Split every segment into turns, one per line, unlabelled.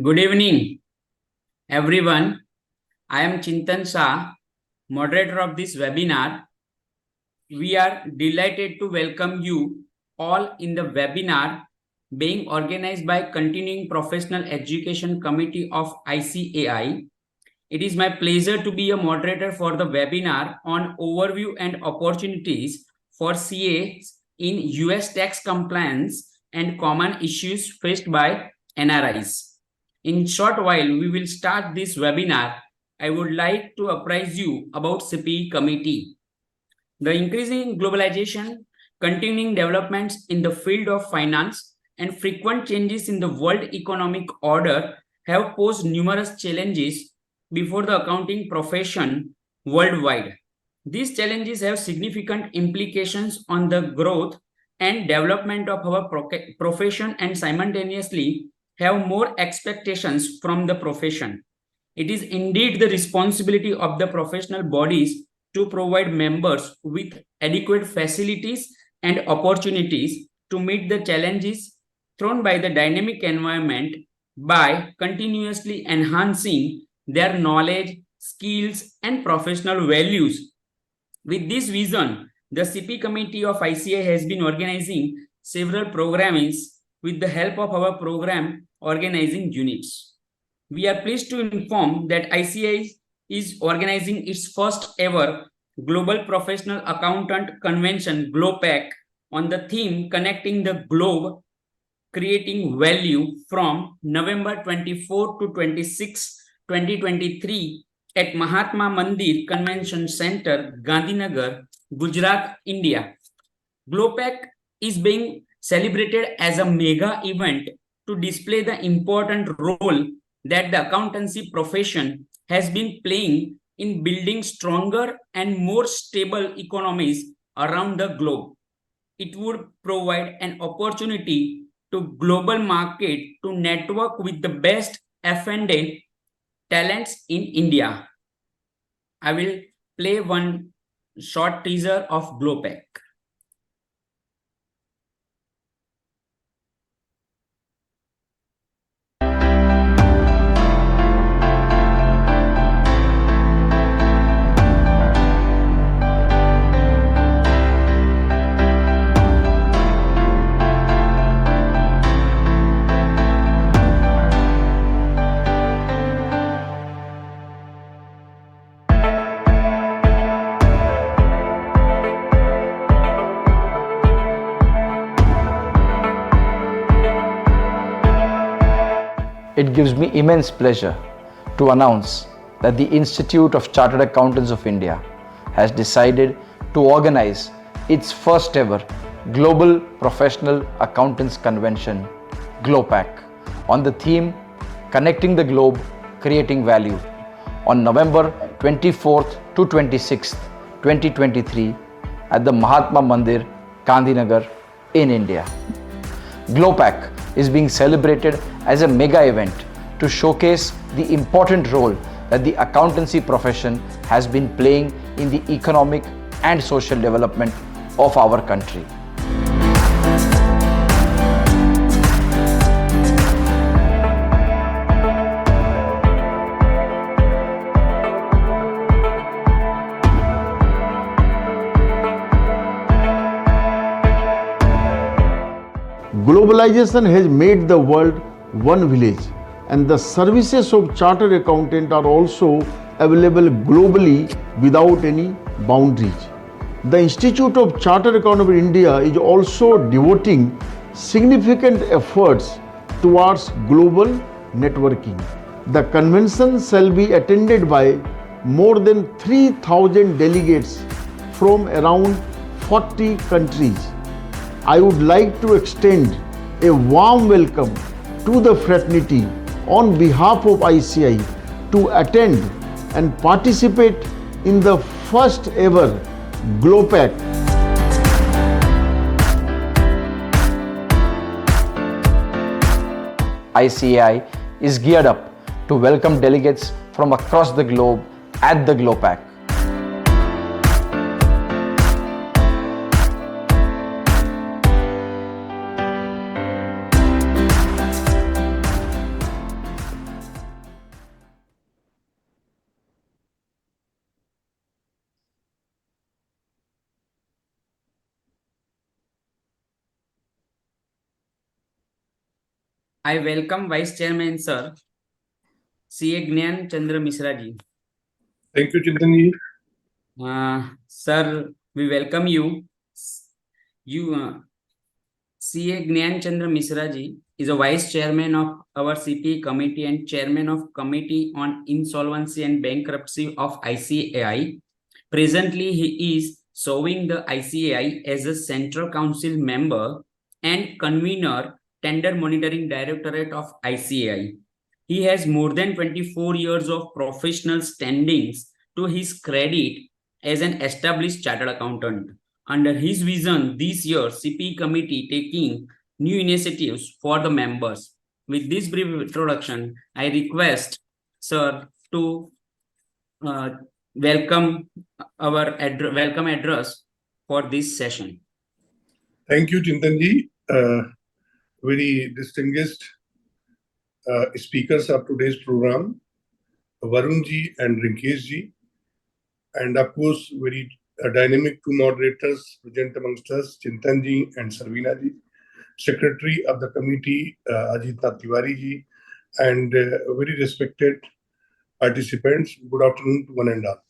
Good evening, everyone. I am Chintan Shah, moderator of this webinar. We are delighted to welcome you all in the webinar being organized by Continuing Professional Education Committee of ICAI. It is my pleasure to be a moderator for the webinar on overview and opportunities for CAs in US tax compliance and common issues faced by NRIs. In short while we will start this webinar, I would like to apprise you about CPE committee. The increasing globalization, continuing developments in the field of finance, and frequent changes in the world economic order have posed numerous challenges before the accounting profession worldwide. These challenges have significant implications on the growth and development of our profession and simultaneously have more expectations from the profession. It is indeed the responsibility of the professional bodies to provide members with adequate facilities and opportunities to meet the challenges thrown by the dynamic environment by continuously enhancing their knowledge, skills, and professional values. With this vision, the CP Committee of ICA has been organizing several programs with the help of our program organizing units. We are pleased to inform that ICA is organizing its first ever Global Professional Accountant Convention GloPAC on the theme Connecting the Globe, Creating Value from November 24 to 26, 2023 at Mahatma Mandir Convention Center, Gandhinagar, Gujarat, India. GloPAC is being celebrated as a mega event to display the important role that the accountancy profession has been playing in building stronger and more stable economies around the globe. It would provide an opportunity to global market to network with the best F&A talents in India. I will play one short teaser of GloPAC.
It gives me immense pleasure to announce that the Institute of Chartered Accountants of India has decided to organize its first ever Global Professional Accountants Convention, GloPAC, on the theme Connecting the Globe, Creating Value on November 24th to 26th, 2023 at the Mahatma Mandir, Gandhinagar in India. GloPAC is being celebrated as a mega event to showcase the important role that the accountancy profession has been playing in the economic and social development of our country.
Globalization has made the world one village, and the services of chartered accountant are also available globally without any boundaries. The Institute of Chartered Accountants of India is also devoting significant efforts towards global networking. The convention shall be attended by more than 3,000 delegates from around 40 countries. I would like to extend a warm welcome to the fraternity on behalf of ICI to attend and participate in the first ever GloPAC.
ICAI is geared up to welcome delegates from across the globe at the GloPAC.
I welcome Vice Chairman Sir C.A. Gnan Chandra Misra ji.
Thank you, Chintanji.
Sir, we welcome you. C.A. Gnan Chandra Misra ji is a Vice Chairman of our CP Committee and Chairman of Committee on Insolvency and Bankruptcy of ICAI. Presently, he is serving the ICAI as a Central Council member and convener, Tender Monitoring Directorate of ICAI. He has more than 24 years of professional standings to his credit as an established chartered accountant. Under his vision, this year, CP committee taking new initiatives for the members. With this brief introduction, I request Sir to welcome our welcome address for this session.
Thank you, Chintanji. Very distinguished speakers of today's program, Varunji and Rinkeshji, and of course, very dynamic two moderators present amongst us, Chintanji and Sarvinaji, Secretary of the committee, Ajita Tiwari-ji, and very respected participants. Good afternoon to one and all.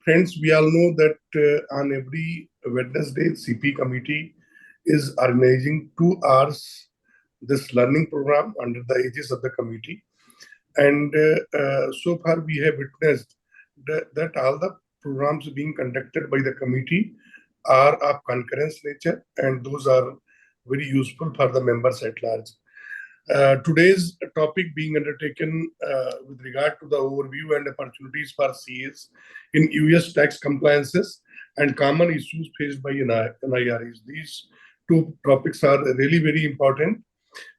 Friends, we all know that on every Wednesday, CP committee is organizing 2 hours this learning program under the aegis of the committee. And so far we have witnessed that all the programs being conducted by the committee are of concurrence nature, and those are very useful for the members at large. Today's topic being undertaken with regard to the overview and opportunities for CAs in US tax compliances and common issues faced by NRIs. These two topics are really very important.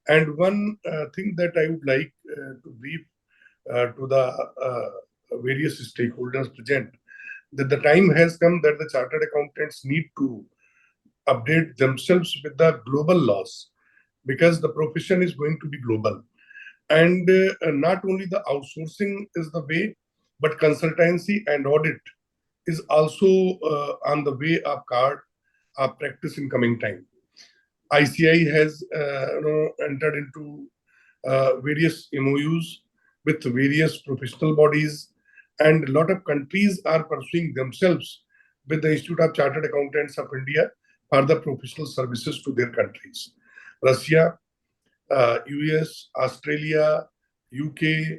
And one thing that I would like to brief to the various stakeholders present, that the time has come that the chartered accountants need to update themselves with the global laws, because the profession is going to be global. And not only the outsourcing is the way, but consultancy and audit is also on the way of card of practice in coming time. ICI has entered into various MOUs with various professional bodies, and a lot of countries are pursuing themselves with the Institute of Chartered Accountants of India for the professional services to their countries. Russia, US, Australia, UK,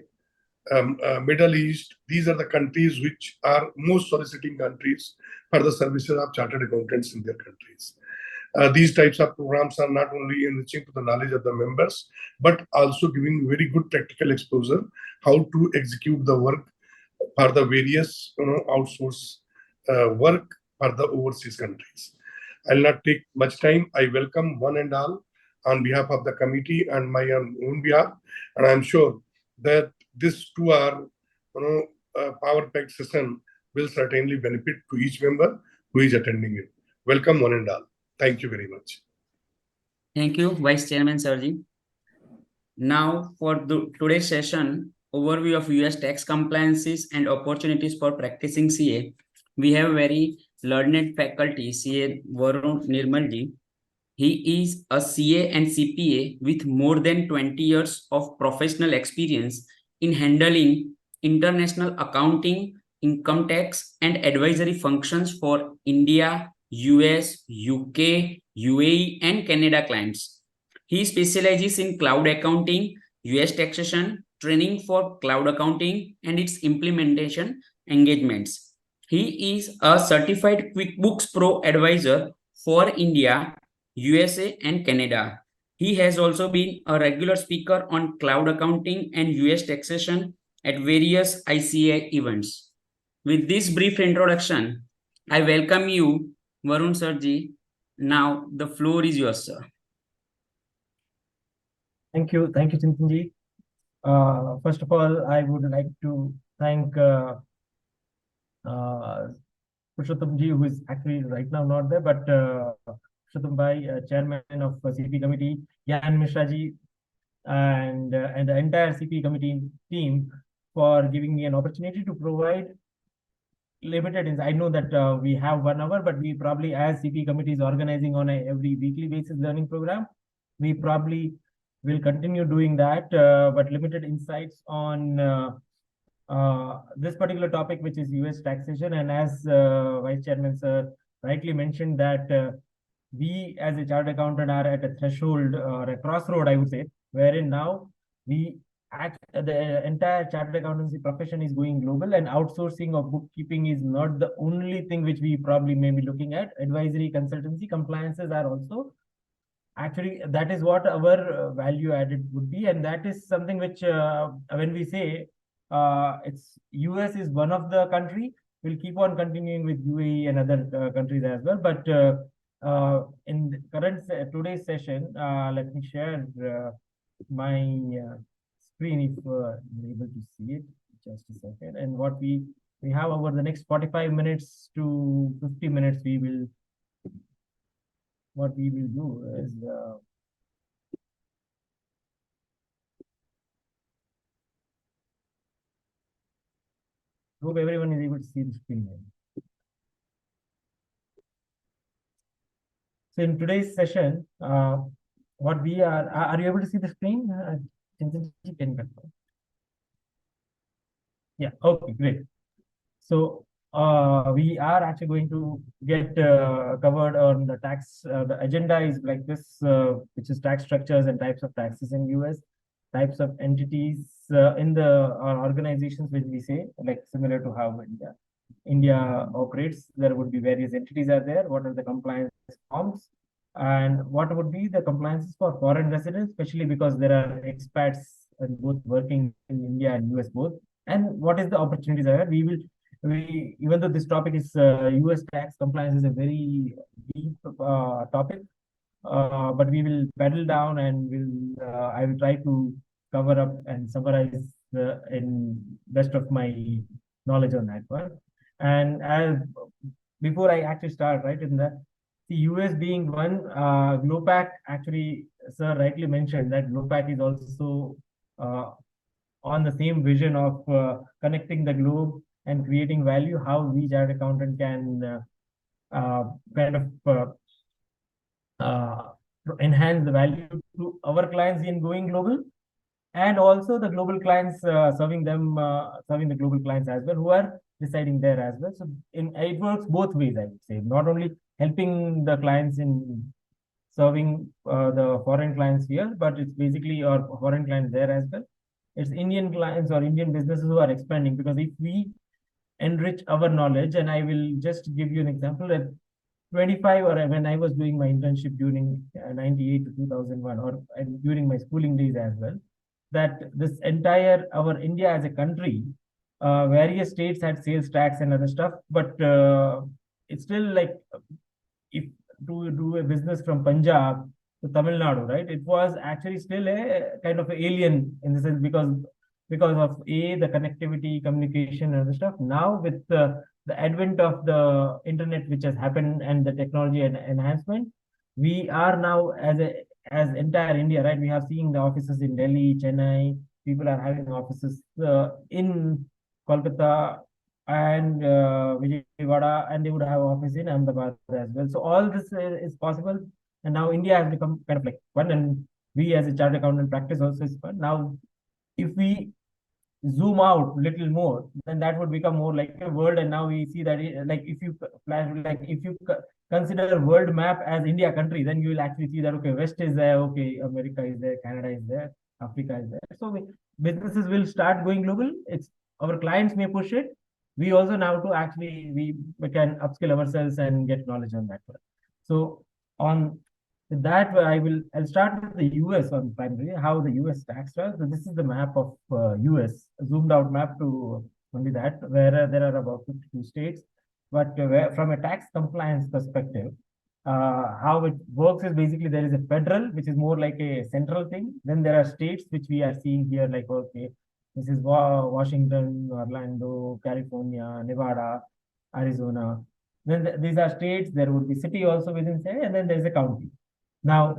Middle East, these are the countries which are most soliciting countries for the services of chartered accountants in their countries. These types of programs are not only enriching to the knowledge of the members, but also giving very good practical exposure how to execute the work for the various outsource work for the overseas countries. I'll not take much time. I welcome one and all on behalf of the committee and my own behalf, and I'm sure that this 2 hour power-packed session will certainly benefit to each member who is attending it. Welcome one and all. Thank you very much.
Thank you, Vice Chairman Sirji. Now, for today's session, overview of US tax compliances and opportunities for practicing CA, we have very learned faculty, CA Varun Nirmalji. He is a CA and CPA with more than 20 years of professional experience in handling international accounting, income tax, and advisory functions for India, US, UK, UAE, and Canada clients. He specializes in cloud accounting, US taxation, training for cloud accounting, and its implementation engagements. He is a certified QuickBooks Pro advisor for India, USA, and Canada. He has also been a regular speaker on cloud accounting and US taxation at various ICA events. With this brief introduction, I welcome you, Varun Sirji. Now the floor is yours, sir.
Thank you, Chintanji. First of all, I would like to thank Purushottamji, who is actually right now not there, but Purushottam Bhai, Chairman of CP Committee, Yan Mishraji, and the entire CP Committee team for giving me an opportunity to provide limited. I know that we have 1 hour, but we probably, as CP Committee is organizing on a every weekly basis learning program, we probably We'll continue doing that, but limited insights on this particular topic, which is US taxation. And as Vice Chairman Sir rightly mentioned, that we as a chartered accountant are at a threshold or a crossroad, I would say, wherein now the entire chartered accountancy profession is going global, and outsourcing of bookkeeping is not the only thing which we probably may be looking at. Advisory, consultancy, compliances are also actually, that is what our value added would be, and that is something which when we say it's US is one of the country, we'll keep on continuing with UAE and other countries as well. But in the current today's session, let me share my screen if you're able to see it. Just a second. And what we have over the next 45 minutes to 50 minutes, what we will do is hope everyone is able to see the screen. So in today's session, what we are you able to see the screen? Can you confirm? Yeah, okay, great. So we are actually going to get covered on the tax. The agenda is like this, which is tax structures and types of taxes in US, types of entities in the organizations, which we say, like similar to how India operates. There would be various entities are there. What are the compliance forms? And what would be the compliances for foreign residents, especially because there are expats and both working in India and US both. And what is the opportunities ahead? Even though this topic is US tax compliance is a very deep topic, but we will pedal down and I will try to cover up and summarize in best of my knowledge on that one. And as before I actually start, right, in the US being one, GloPac actually, sir rightly mentioned that GloPac is also on the same vision of connecting the globe and creating value, how we chartered accountant can kind of enhance the value to our clients in going global, and also the global clients serving the global clients as well, who are residing there as well. So it works both ways, I would say, not only helping the clients in serving the foreign clients here, but it's basically our foreign clients there as well. It's Indian clients or Indian businesses who are expanding, because if we enrich our knowledge, and I will just give you an example that 25, or when I was doing my internship during 98 to 2001, or during my schooling days as well, that this entire our India as a country, various states had sales tax and other stuff, but it's still like if to do a business from Punjab to Tamil Nadu, right? It was actually still a kind of alien in the sense, because of the connectivity, communication, and other stuff. Now with the advent of the internet, which has happened, and the technology and enhancement, we are now as entire India, right? We have seen the offices in Delhi, Chennai. People are having offices in Kolkata and Vijayawada, and they would have office in Ahmedabad as well. So all this is possible, and now India has become kind of like one, and we as a chartered accountant practice also is one. Now, if we zoom out a little more, then that would become more like a world. And now we see that like if you consider a world map as India country, then you will actually see that okay, West is there, okay, America is there, Canada is there, Africa is there. So businesses will start going global. It's our clients may push it. We also now to actually we can upskill ourselves and get knowledge on that one. So on that, I'll start with the US on primary, how the US tax laws. So this is the map of US, zoomed out map to only that, where there are about 52 states. But from a tax compliance perspective, how it works is basically there is a federal, which is more like a central thing. Then there are states, which we are seeing here, like, okay, this is Washington, Orlando, California, Nevada, Arizona. Then these are states. There would be city also within say, and then there's a county. Now,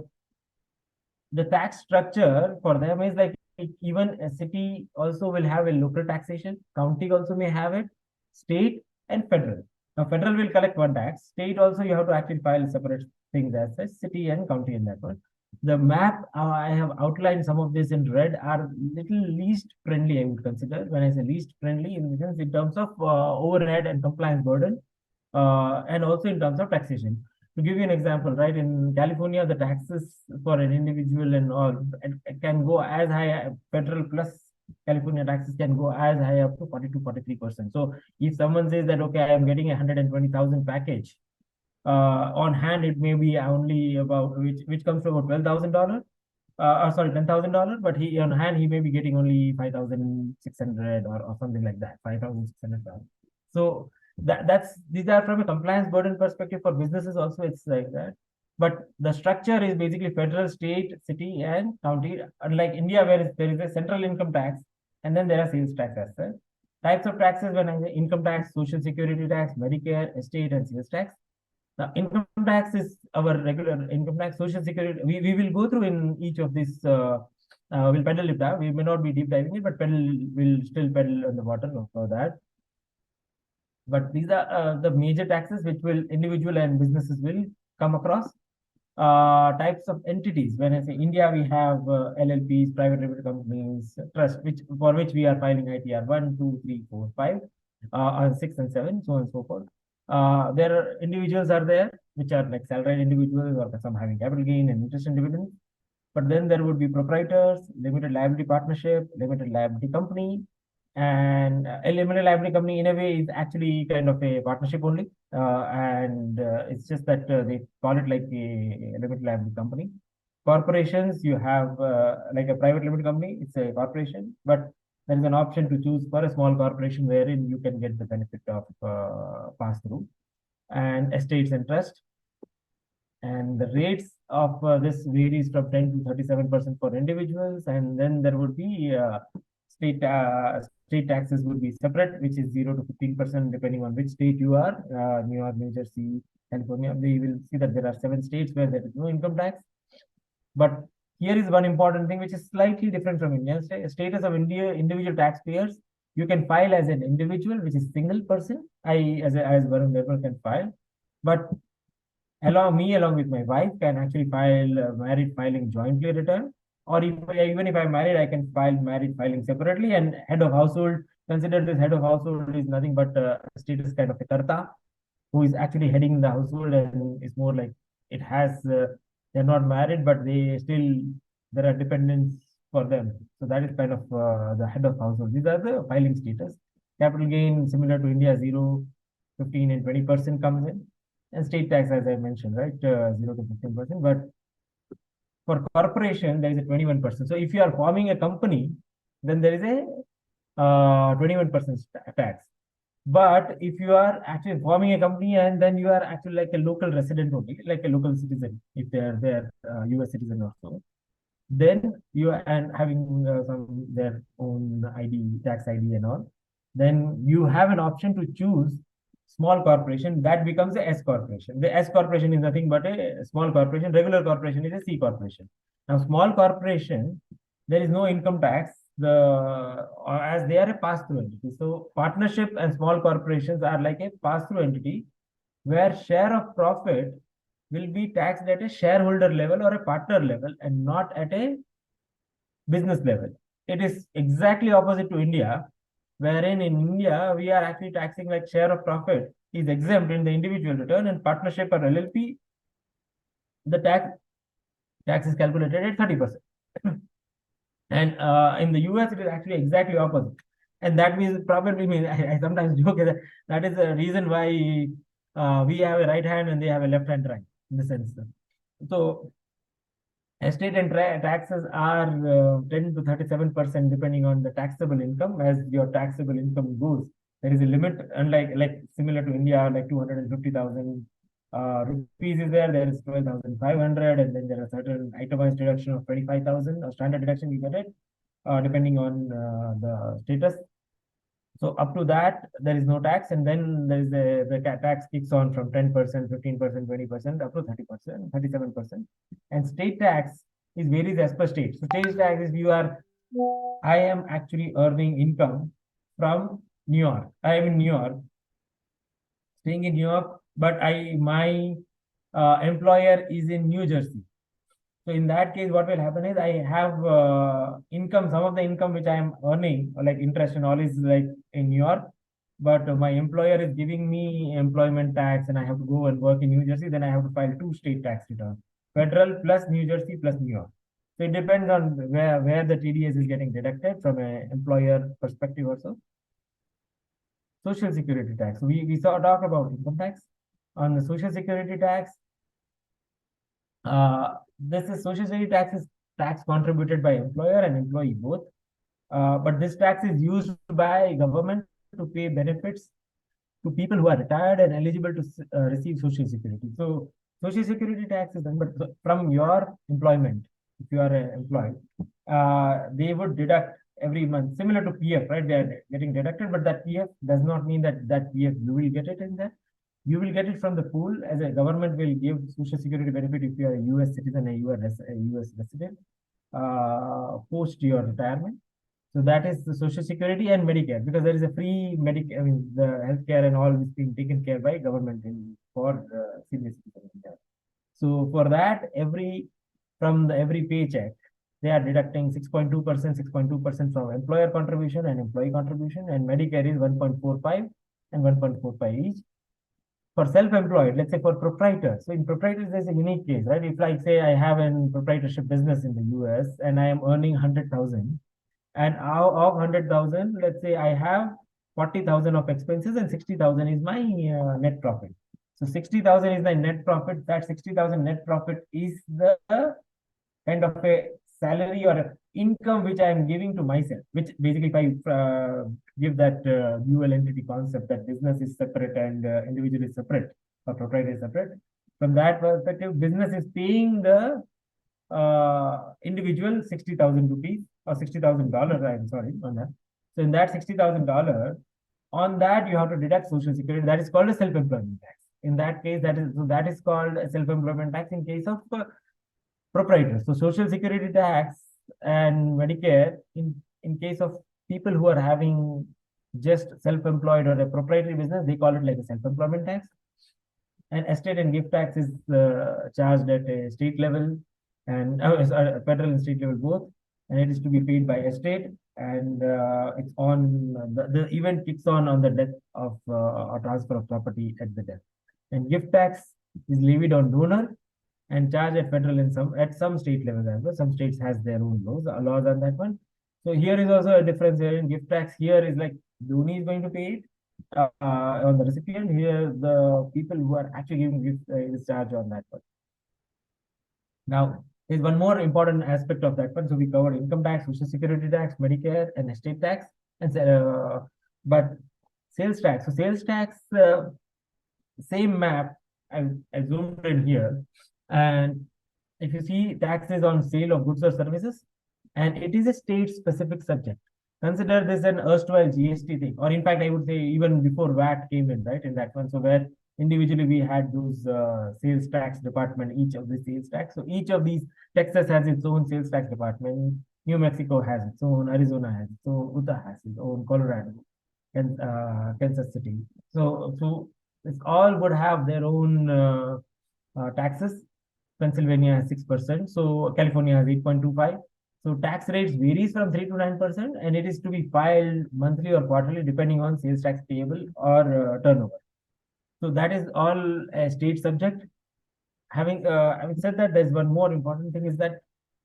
the tax structure for them is like even a city also will have a local taxation, county also may have it, state and federal. Now, federal will collect one tax, state also you have to actually file separate things as such, city and county in that one. The map I have outlined some of this in red are little least friendly, I would consider. When I say least friendly, in the sense in terms of overhead and compliance burden, and also in terms of taxation. To give you an example, right, in California, the taxes for an individual and all it can go as high, federal plus California taxes can go as high up to 42, 43%. So if someone says that, okay, I am getting a 120,000 package, on hand, it may be only about which comes to about $12,000. Sorry, $10,000, but he on hand he may be getting only 5,600 or something like that, 5,600. So that's these are from a compliance burden perspective for businesses also it's like that. But the structure is basically federal, state, city, and county. Unlike India, where there is a central income tax, and then there are sales tax as well. Types of taxes when I say income tax, social security tax, Medicare, estate, and sales tax. The income tax is our regular income tax, social security. We will go through in each of these. We'll pedal it down. We may not be deep diving it, but will still pedal on the water for that. But these are the major taxes which will individual and businesses will come across. Types of entities. When I say India, we have LLPs, private limited companies, trust, for which we are filing ITR 1, 2, 3, 4, 5, 6, and 7, so on and so forth. There are individuals are there, which are like salaried individuals or some having capital gain and interest and dividends. But then there would be proprietors, limited liability partnership, limited liability company, and a limited liability company in a way is actually kind of a partnership only. And it's just that they call it like a limited liability company. Corporations, you have like a private limited company, it's a corporation, but there is an option to choose for a small corporation wherein you can get the benefit of pass through. And estates and trust. And the rates of this varies from 10 to 37% for individuals, and then there would be state taxes would be separate, which is 0 to 15% depending on which state you are. New York, New Jersey, California. We will see that there are 7 states where there is no income tax. But here is one important thing which is slightly different from India. Status of individual taxpayers. You can file as an individual, which is single person. I as Varun Verma can file, but along with my wife can actually file married filing jointly return, or even if I'm married, I can file married filing separately. And head of household, consider this head of household is nothing but status kind of a karta who is actually heading the household, and it's more like it has they're not married, but they still there are dependents for them. So that is kind of the head of household. These are the filing status. Capital gain similar to India, 0, 15, and 20% comes in. And state tax, as I mentioned, right, 0 to 15%. But for corporation, there is a 21%. So if you are forming a company, then there is a 21% tax. But if you are actually forming a company and then you are actually like a local resident only, like a local citizen, if they are there, US citizen or so, then you are and having some their own ID, tax ID and all, then you have an option to choose small corporation. That becomes a S corporation. The S corporation is nothing but a small corporation. Regular corporation is a C corporation. Now, small corporation, there is no income tax. As they are a pass-through entity. So partnership and small corporations are like a pass-through entity where share of profit will be taxed at a shareholder level or a partner level and not at a business level. It is exactly opposite to India, wherein in India, we are actually taxing like share of profit is exempt in the individual return, and partnership or LLP, the tax is calculated at 30%. And in the US, it is actually exactly opposite. And that means probably means I sometimes joke that is the reason why we have a right hand and they have a left hand right in the sense. So estate and taxes are 10 to 37% depending on the taxable income. As your taxable income goes, there is a limit, unlike like similar to India, like 250,000 rupees is there. There is 12,500, and then there are certain itemized deduction of 25,000 or standard deduction you get it, depending on the status. So up to that, there is no tax, and then there is the tax kicks on from 10%, 15%, 20%, up to 30%, 37%. And state tax is varies as per state. So state tax is I am actually earning income from New York. I am in New York, staying in New York, but my employer is in New Jersey. So in that case, what will happen is I have income, some of the income which I am earning, like interest and all, is like in New York, but my employer is giving me employment tax, and I have to go and work in New Jersey. Then I have to file 2 state tax returns: federal plus New Jersey plus New York. So it depends on where the TDS is getting deducted from an employer perspective also. Social security tax. We saw talk about income tax. On the social security tax, this is social security tax is tax contributed by employer and employee both. But this tax is used by government to pay benefits to people who are retired and eligible to receive social security. So social security tax is done, but from your employment, if you are employed, they would deduct every month, similar to PF, right? They are getting deducted, but that PF does not mean that PF you will get it in there. You will get it from the pool, as a government will give social security benefit if you are a US citizen and you are a US resident post your retirement. So that is the social security and Medicare, because there is a free I mean, the healthcare and all is being taken care by government for senior citizens. So for that, every paycheck, they are deducting 6.2% from employer contribution and employee contribution, and Medicare is 1.45 and 1.45 each. For self-employed, let's say for proprietors. So in proprietors, there's a unique case, right? If like say I have a proprietorship business in the US and I am earning 100,000, and out of 100,000, let's say I have 40,000 of expenses and 60,000 is my net profit. So 60,000 is the net profit. That 60,000 net profit is the kind of a salary or a income which I am giving to myself, which basically if I give that dual entity concept, that business is separate and individual is separate, or proprietor is separate. From that perspective, business is paying the individual 60,000 rupees or $60,000, I'm sorry, on that. So in that $60,000, on that you have to deduct social security. That is called a self-employment tax. In that case, that is called a self-employment tax in case of proprietors. So social security tax and Medicare in case of people who are having just self-employed or a proprietary business, they call it like a self-employment tax. And estate and gift tax is charged at a state level and federal and state level both, and it is to be paid by estate, and it's on the event kicks on the death of or transfer of property at the death. And gift tax is levied on donor and charged at federal and some state levels as well. Some states has their own laws on that one. So here is also a difference here in gift tax. Here is like donee is going to pay it on the recipient. Here the people who are actually giving gifts is charged on that one. Now, there's one more important aspect of that one. So we covered income tax, social security tax, Medicare, and estate tax, and but sales tax. So sales tax, same map I zoomed in here, and if you see taxes on sale of goods or services, and it is a state-specific subject. Consider this an erstwhile GST thing, or in fact, I would say even before VAT came in, right, in that one. So where individually we had those sales tax department, each of the sales tax. So each of these, Texas has its own sales tax department, New Mexico has its own, Arizona has its own, Utah has its own, Colorado, and Kansas City. So this all would have their own taxes. Pennsylvania has 6%, so California has 8.25. So tax rates varies from 3 to 9%, and it is to be filed monthly or quarterly depending on sales tax payable or turnover. So that is all a state subject. Having said that, there's one more important thing is that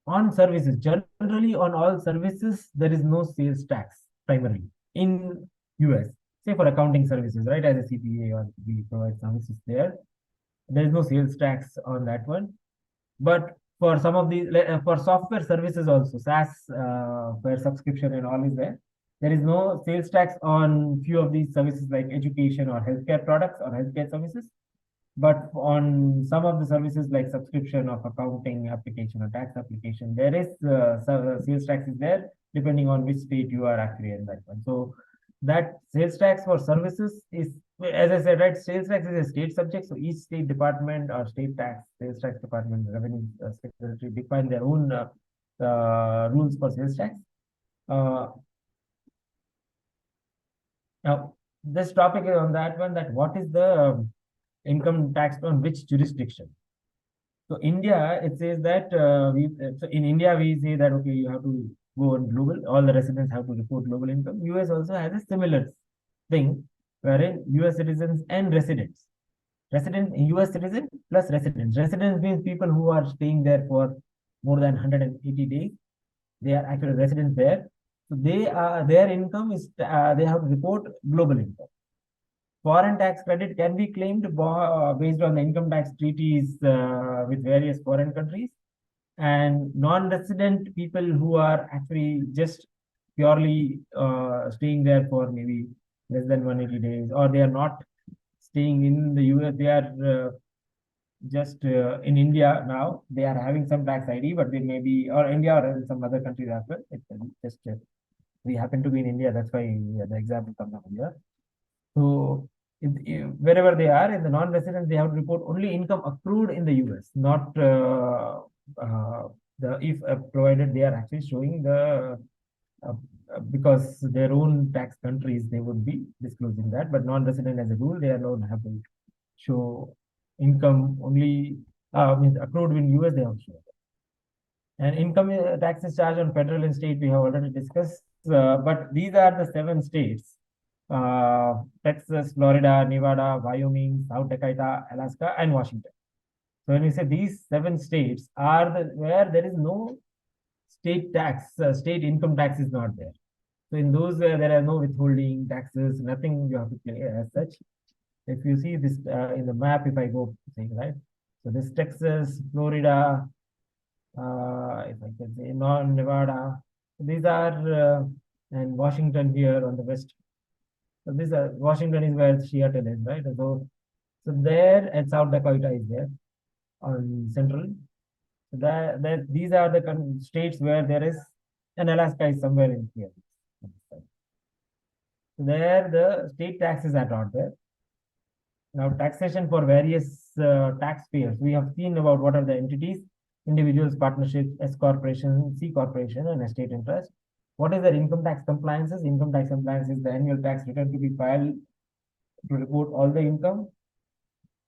on services, generally on all services, there is no sales tax primarily in US. Say for accounting services, right? As a CPA or we provide services there. There is no sales tax on that one. But for some of these, for software services also, SaaS, where subscription and all is there, there is no sales tax on few of these services like education or healthcare products or healthcare services. But on some of the services like subscription of accounting application or tax application, there is sales tax is there depending on which state you are actually in that one. So that sales tax for services is, as I said, right, sales tax is a state subject. So each state department or state tax, sales tax department, revenue secretary define their own rules for sales tax. Now, this topic is on that one, that what is the income tax on which jurisdiction? So India, it says that so in India we say that okay, you have to go on global. All the residents have to report global income. US also has a similar thing, wherein US citizens and residents, US citizen plus residents. Residents means people who are staying there for more than 180 days. They are actually residents there. So they are their income is they have to report global income. Foreign tax credit can be claimed based on the income tax treaties with various foreign countries, and non-resident people who are actually just purely staying there for maybe less than 180 days, or they are not staying in the US, they are just in India now. They are having some tax ID, but they may be, or India or in some other countries as well. It's just we happen to be in India, that's why the example comes up here. So wherever they are in the non-residents, they have to report only income accrued in the US, not the if provided they are actually showing the because their own tax countries they would be disclosing that, but non-resident as a rule they are not have to show income only means accrued in US they have to show. And income taxes charged on federal and state we have already discussed, but these are the 7 states: Texas, Florida, Nevada, Wyoming, South Dakota, Alaska, and Washington. So when we say these 7 states are where there is no state tax, state income tax is not there. So in those where there are no withholding taxes, nothing you have to pay as such. If you see this in the map, if I go saying right, so this Texas, Florida, if I can say Nevada, these are and Washington here on the west. So this Washington is where Seattle is, right? So there and South Dakota is there on central. So that these are the states where there is, and Alaska is somewhere in here. So there the state taxes are not there. Now taxation for various taxpayers. We have seen about what are the entities: individuals, partnerships, S corporation, C corporation, and estate interest. What is their income tax compliances? Income tax compliance is the annual tax return to be filed to report all the income.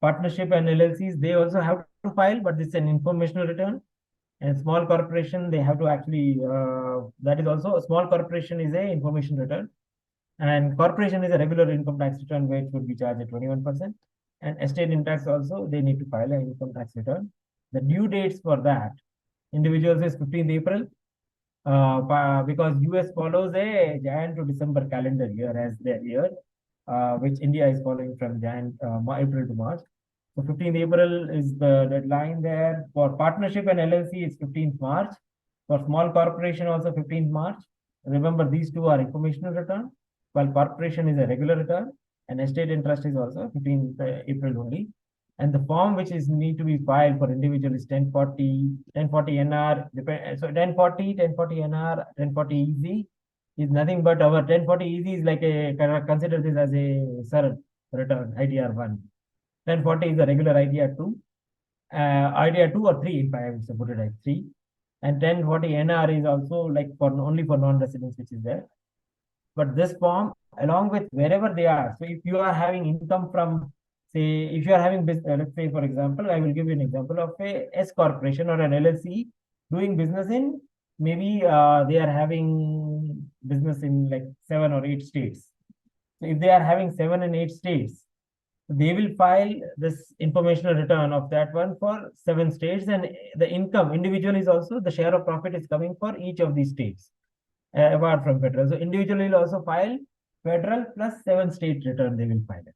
Partnership and LLCs, they also have to file, but this is an informational return. And small corporation, they have to actually, that is also a small corporation is a information return. And corporation is a regular income tax return, which would be charged at 21%. And estate tax also, they need to file an income tax return. The due dates for that, individuals is 15th April, because US follows a Jan to December calendar year as their year, which India is following from April to March. So 15th April is the deadline there. For partnership and LLC, it's 15th March. For small corporation, also 15th March. Remember, these two are informational return, while corporation is a regular return, and estate interest is also 15th April only. And the form which is need to be filed for individual is 1040 NR. So 1040 NR, 1040 EZ is nothing but our 1040 EZ is like consider this as a SAR return, IDR 1. 1040 is a regular IDR 2. IDR 2 or 3, if I have to put it like 3. And 1040 NR is also like for only for non-residents, which is there. But this form, along with wherever they are, so if you are having income from, say, if you are having business, let's say, for example, I will give you an example of a S corporation or an LLC doing business in, maybe they are having business in like 7 or 8 states. So if they are having 7 and 8 states, they will file this informational return of that one for 7 states, and the income individual is also the share of profit is coming for each of these states apart from federal. So individual will also file federal plus 7 state return. They will file it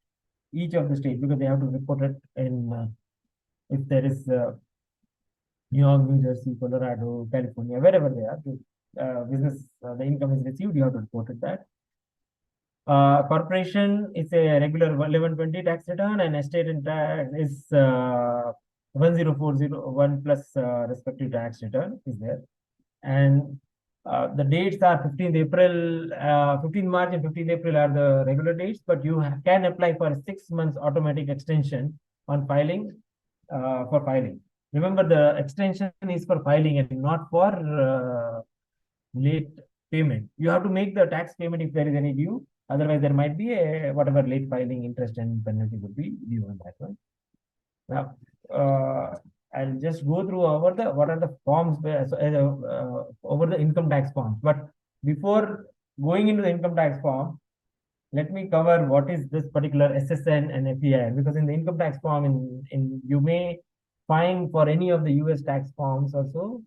each of the states because they have to report it in if there is New York, New Jersey, Colorado, California, wherever they are. Business the income is received, you have to report it that. Corporation is a regular 1120 tax return, and estate tax is 10401 plus respective tax return is there. And the dates are 15th April, 15th March and 15th April are the regular dates, but you can apply for a 6 months automatic extension on filing for filing. Remember, the extension is for filing and not for late payment. You have to make the tax payment if there is any due. Otherwise, there might be a whatever late filing interest and penalty would be due on that one. Now, I'll just go through over the what are the forms over the income tax forms. But before going into the income tax form, let me cover what is this particular SSN and FEIN, because in the income tax form, in you may find for any of the US tax forms also,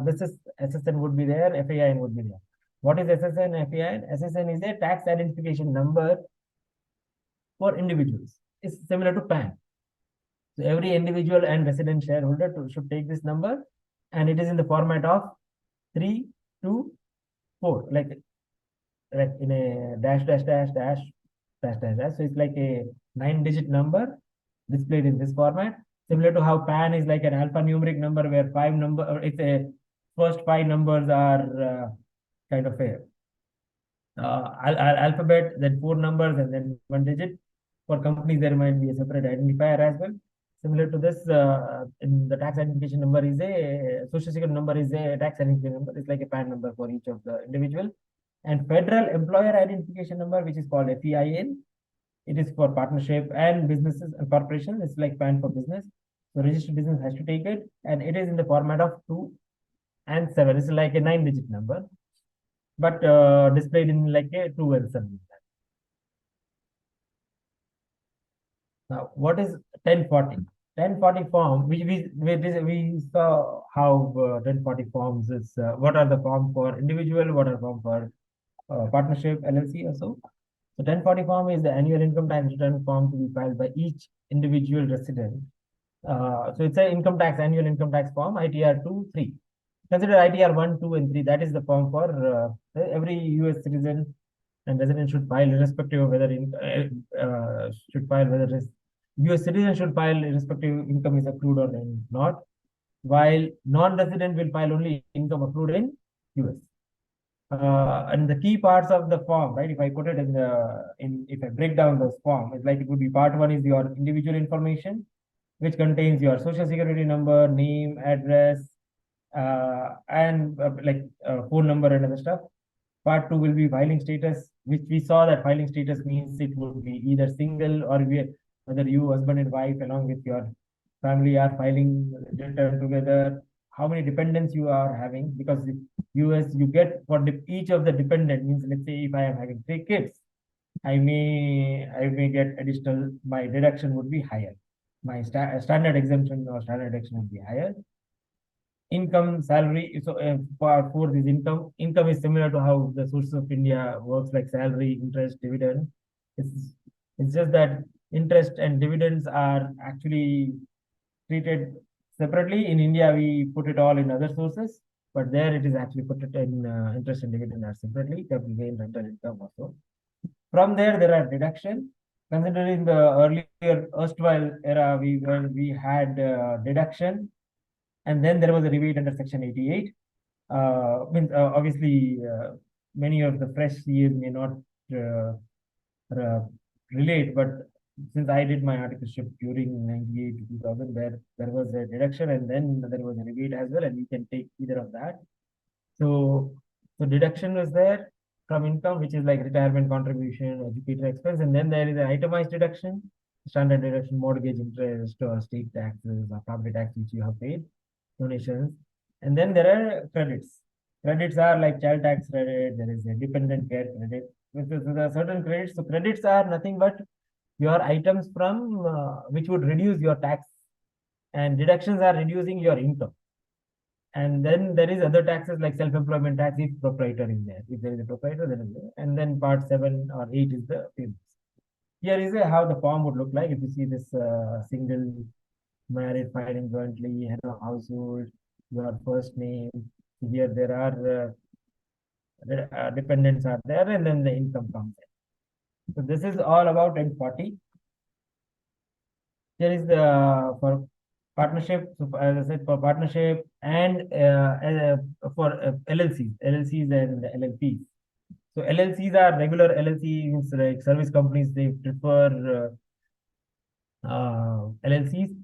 this is SSN would be there, FEIN would be there. What is SSN, FEIN? SSN is a tax identification number for individuals. It's similar to PAN. So every individual and resident shareholder should take this number, and it is in the format of 324, like in a dash dash dash dash dash dash dash. So it's like a 9-digit number displayed in this format, similar to how PAN is like an alphanumeric number where it's a first 5 numbers are kind of a alphabet, then 4 numbers, and then 1 digit. For companies, there might be a separate identifier as well. Similar to this, in the tax identification number is a social security number is a tax identification number. It's like a PAN number for each of the individual. And federal employer identification number, which is called FEIN. It is for partnership and businesses and corporations. It's like PAN for business. So registered business has to take it, and it is in the format of 2 and 7. It's like a 9-digit number, but displayed in like a 2 and 7. Now, what is 1040? 1040 form, which we saw how 1040 forms is, what are the forms for individual, what are forms for partnership, LLC also. So 1040 form is the annual income tax return form to be filed by each individual resident. So it's an income tax, annual income tax form, ITR 2, 3. Consider ITR 1, 2, and 3. That is the form for every US citizen and resident should file, irrespective of whether should file whether US citizen should file irrespective income is accrued or not, while non-resident will file only income accrued in US. And the key parts of the form, right? If I put it if I break down this form, it's like it would be part 1 is your individual information, which contains your social security number, name, address, and phone number and other stuff. Part 2 will be filing status, which we saw that filing status means it would be either single or whether you, husband and wife, along with your family are filing return together, how many dependents you are having, because the US you get for each of the dependent means, let's say if I am having 3 kids, I may get additional, my deduction would be higher. My standard exemption or standard deduction would be higher. Income, salary. So part 4 is income. Income is similar to how the sources of India works, like salary, interest, dividend. It's just that interest and dividends are actually treated separately. In India, we put it all in other sources, but there it is actually put it in interest and dividend are separately, capital gain, rental income also. From there are deductions. Considering the earlier erstwhile era, we had deduction, and then there was a rebate under Section 88. Obviously, many of the fresh CAs may not relate, but since I did my articleship during 98 to 2000, there was a deduction and then there was a rebate as well, and you can take either of that. So deduction was there from income, which is like retirement contribution, educator expense, and then there is an itemized deduction, standard deduction, mortgage interest, or state taxes, or property tax which you have paid, donations, and then there are credits. Credits are like child tax credit. There is a dependent care credit. There are certain credits. So credits are nothing but your items from which would reduce your tax, and deductions are reducing your income. And then there is other taxes like self-employment tax if proprietor is there. If there is a proprietor, then is there. And then part 7 or 8 is the payments. Here is how the form would look like. If you see this single, married, filing jointly, head of household, your first name. Here there are dependents are there, and then the income comes in. So this is all about 1040. There is the for partnership. So as I said, for partnership and for LLCs and LLPs. So LLCs are regular LLCs, like service companies. They prefer LLCs,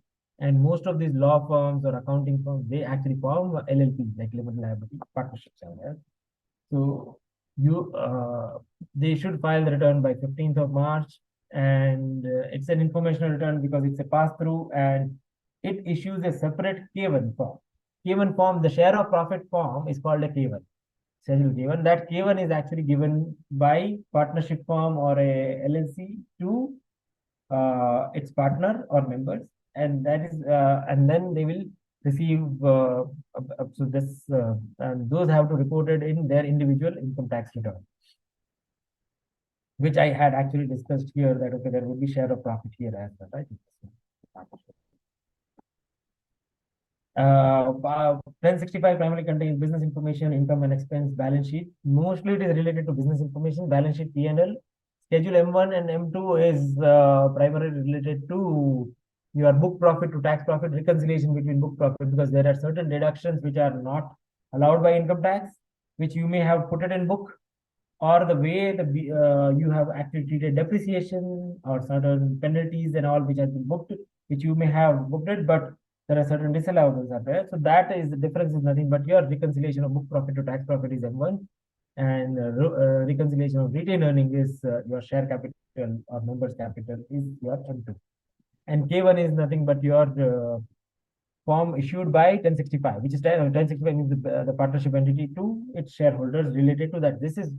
and most of these law firms or accounting firms, they actually form LLPs, like limited liability partnerships are there. So they should file the return by 15th of March, and it's an informational return because it's a pass through, and it issues a separate K1 form. K1 form, the share of profit form is called a K1. Schedule K1. That K1 is actually given by partnership firm or a LLC to its partner or members, and that is and then they will receive so this and those have to report it in their individual income tax return, which I had actually discussed here, that okay, there would be share of profit here as well, right? 1065 primarily contains business information, income and expense, balance sheet. Mostly it is related to business information, balance sheet, P&L. Schedule M1 and M2 is primarily related to your book profit to tax profit reconciliation between book profit, because there are certain deductions which are not allowed by income tax, which you may have put it in book, or the way you have actually treated depreciation or certain penalties and all which has been booked, which you may have booked it, but there are certain disallowables are there. So that is the difference is nothing but your reconciliation of book profit to tax profit is M1, and reconciliation of retained earning is your share capital or members capital is your M2. And K1 is nothing but your form issued by 1065, which is 1065 means the partnership entity to its shareholders related to that. This is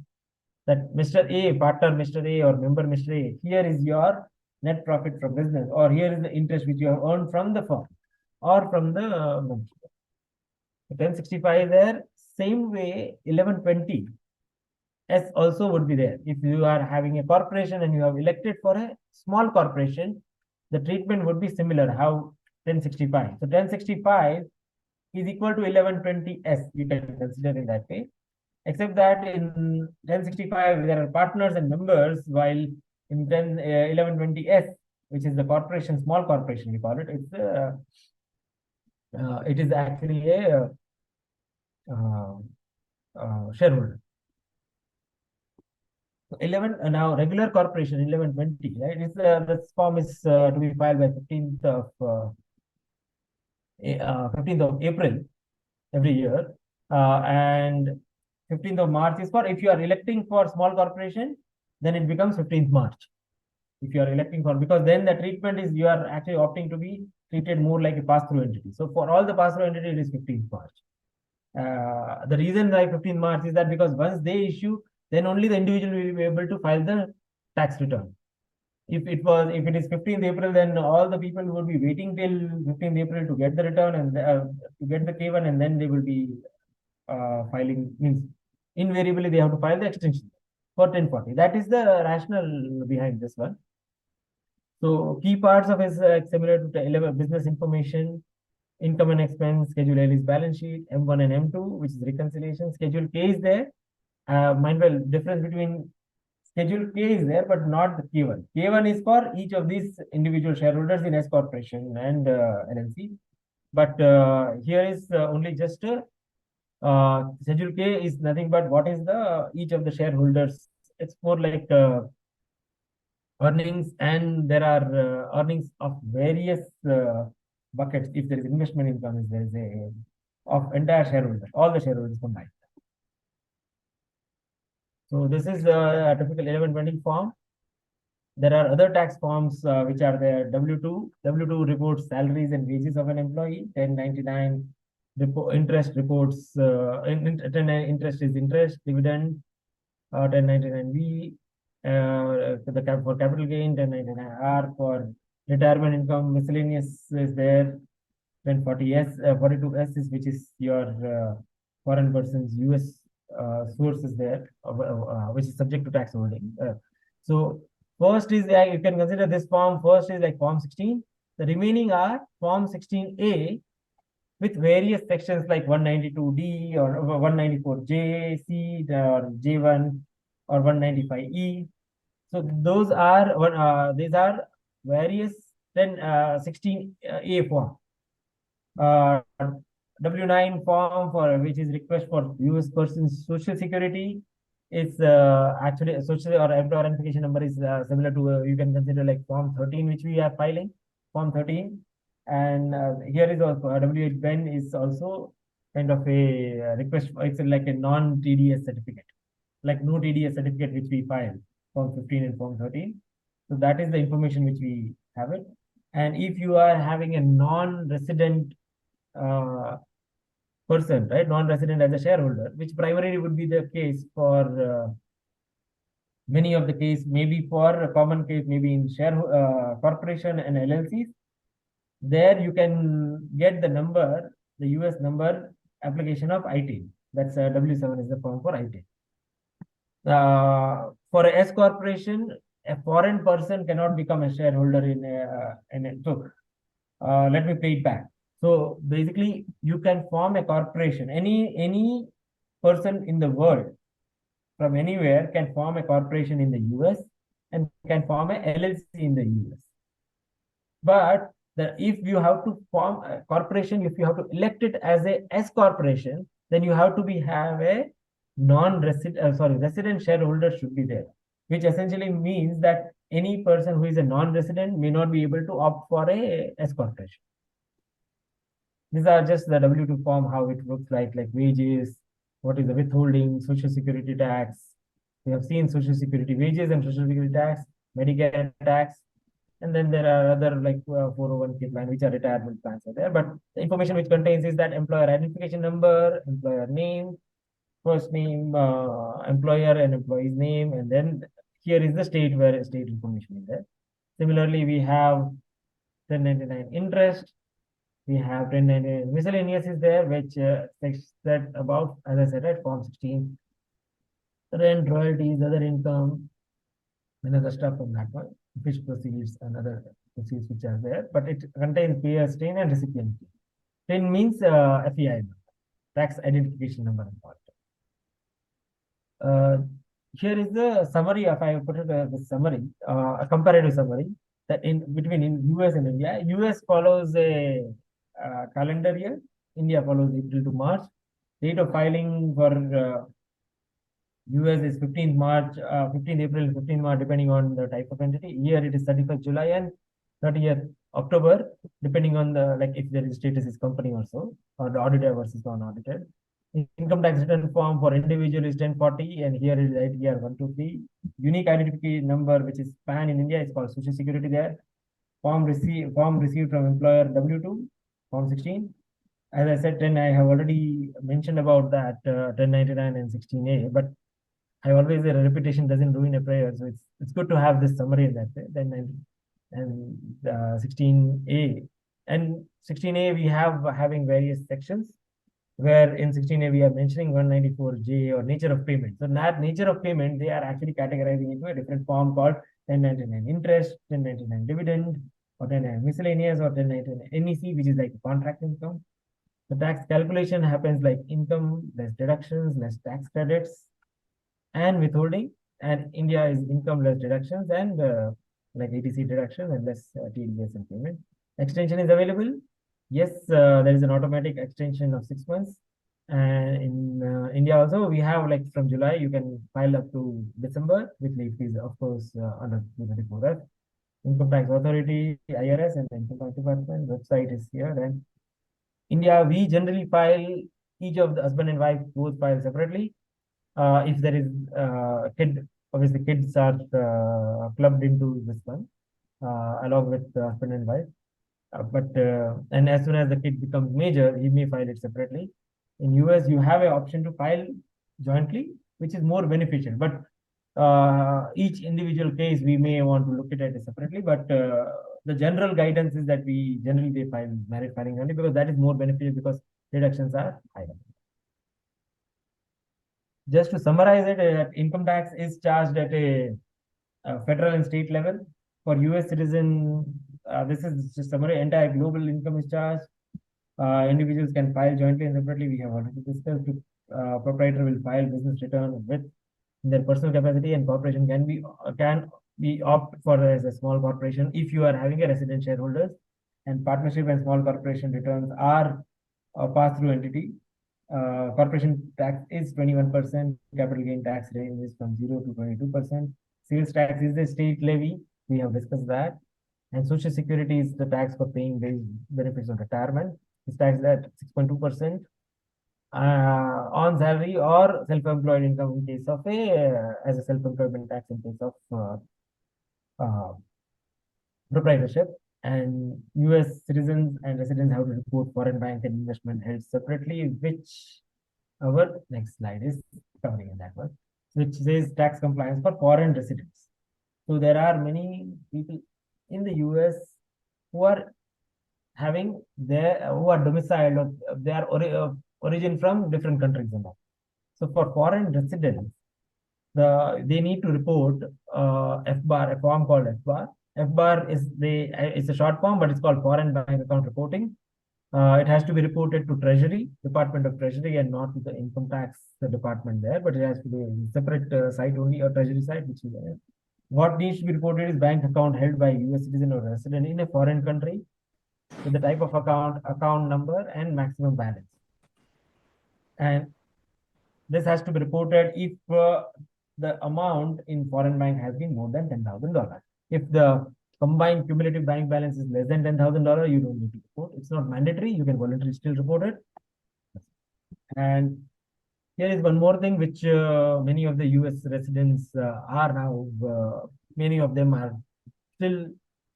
that Mr. A, partner Mr. A or member Mr. A, here is your net profit from business, or here is the interest which you have earned from the firm or from the membership. 1065 is there. Same way, 1120 S also would be there. If you are having a corporation and you have elected for a small corporation, the treatment would be similar. How 1065. So 1065 is equal to 1120 S. You can consider in that way. Except that in 1065 there are partners and members, while in 1120 S, which is the corporation, small corporation we call it, it is actually a shareholder. 11 now regular corporation 1120, right? It's this form is to be filed by 15th of April every year, and 15th of March is for if you are electing for small corporation, then it becomes 15th March. If you are electing for, because then the treatment is you are actually opting to be treated more like a pass-through entity. So for all the pass-through entity, it is 15th March. The reason why 15th March is that because once they issue, then only the individual will be able to file the tax return. If it is 15th April, then all the people would be waiting till 15th April to get the return and to get the K1, and then they will be filing, means invariably they have to file the extension for 1040. That is the rationale behind this one. So key parts of it is similar to 11 business information, income and expense. Schedule L is balance sheet, M1 and M2, which is reconciliation. Schedule K is there. Mind well, difference between Schedule K is there, but not the K1. K1 is for each of these individual shareholders in S corporation and LLC. But here is only just Schedule K is nothing but what is the each of the shareholders. It's more like earnings, and there are earnings of various buckets. If there is investment income, there is a of entire shareholders, all the shareholders combined. So this is a typical 1120 form. There are other tax forms which are there. W2. W2 reports salaries and wages of an employee. 1099 interest reports interest is interest, dividend. 1099B for capital gain. 1099R for retirement income. Miscellaneous is there. 1040S, 42S is which is your foreign persons US source is there, which is subject to tax holding. So first is you can consider this form. First is like form 16. The remaining are form 16A with various sections like 192D or 194J, C or J1 or 195E. So those are these are various 16A form. W9 form for which is request for US person's social security. It's actually a social or employer identification number is similar to you can consider like form 13 which we are filing, form 13. And here is also W8 Ben is also kind of a request. It's like a non-TDS certificate, like no TDS certificate which we file, form 15 and form 13. So that is the information which we have it. And if you are having a non-resident person, right, non-resident as a shareholder, which primarily would be the case for many of the case, maybe for a common case, maybe in share corporation and LLCs, there you can get the number, the US number application of ITIN. That's W7 is the form for ITIN. For a S corporation, a foreign person cannot become a shareholder in a so let me play it back. So basically, you can form a corporation. Any person in the world from anywhere can form a corporation in the US and can form a LLC in the US. But if you have to form a corporation, if you have to elect it as a S corporation, then you have to have a resident shareholder should be there, which essentially means that any person who is a non-resident may not be able to opt for a S corporation. These are just the W2 form, how it looks like wages, what is the withholding, social security tax. We have seen social security wages and social security tax, Medicare tax, and then there are other 401k plan, which are retirement plans are there. But the information which contains is that employer identification number, employer name, first name, employer and employee's name, and then here is the state where state information is there. Similarly, we have 1099 interest. We have 1099 miscellaneous is there, which said about, as I said, at form 16, rent, royalties, other income, and other stuff from that one, fish proceeds and other proceeds which are there, but it contains payer strain and recipient. TIN means FEI, tax identification number. Here is the summary. If I put it the summary, a comparative summary that between US and India. US follows a calendar year. India follows April to March. Date of filing for US is 15th March, 15th April, 15th March, depending on the type of entity. Here it is 31st July and 30th October, depending on the if there is status is company or so, or the audited versus non-audited. Income tax return form for individual is 1040, and here is ITR 123. Unique identification number, which is PAN in India, is called Social Security there. Form received from employer W2, form 16. As I said, 10, I have already mentioned about that 1099 and 16A, but I always say repetition doesn't ruin a prayer, so it's good to have this summary in that way. Then and 16A and 16A we have having various sections, where in 16A we are mentioning 194J or nature of payment. So that nature of payment, they are actually categorizing into a different form called 1099 interest, 1099 dividend, or 1099 miscellaneous, or 1099 NEC, which is like contract income. The tax calculation happens like income less deductions, less tax credits, and withholding. And India is income less deductions and like ATC deduction and less TDS and payment. Extension is available. Yes, there is an automatic extension of 6 months. And in India also, we have from July, you can file up to December with late fees, of course, under 234F. Income Tax Authority, IRS, and the Income Tax Department website is here. And India, we generally file each of the husband and wife both file separately. If there is kid, obviously kids are clubbed into this one along with the husband and wife. And as soon as the kid becomes major, he may file it separately. In US, you have an option to file jointly, which is more beneficial. But each individual case, we may want to look at it separately. But the general guidance is that we generally file married filing only, because that is more beneficial, because deductions are higher. Just to summarize it, income tax is charged at a federal and state level. For US citizen, this is just summary. Entire global income is charged. Individuals can file jointly and separately. We have already discussed. Proprietor will file business return with their personal capacity, and corporation can be opt for as a small corporation if you are having a resident shareholders. And partnership and small corporation returns are a pass-through entity. Corporation tax is 21%. Capital gain tax ranges from 0 to 22%. Sales tax is the state levy. We have discussed that. And social security is the tax for paying benefits on retirement. It's taxed at 6.2% on salary or self-employed income in case of as a self-employment tax in case of proprietorship. and US citizens and residents have to report foreign bank and investment held separately, which our next slide is covering in that one, which says tax compliance for foreign residents. So there are many people in the US who are having their who are domiciled or they are origin from different countries and all. So for foreign residents, they need to report FBAR, a form called FBAR. FBAR is it's a short form, but it's called Foreign Bank Account Reporting. It has to be reported to Treasury, Department of Treasury, and not to the income tax department there, but it has to be a separate site only, a Treasury site, which is there. What needs to be reported is bank account held by US citizen or resident in a foreign country with the type of account number, and maximum balance. And this has to be reported if the amount in foreign bank has been more than $10,000. If the combined cumulative bank balance is less than $10,000, you don't need to report. It's not mandatory. You can voluntarily still report it. And here is one more thing which many of the US residents are now, many of them are still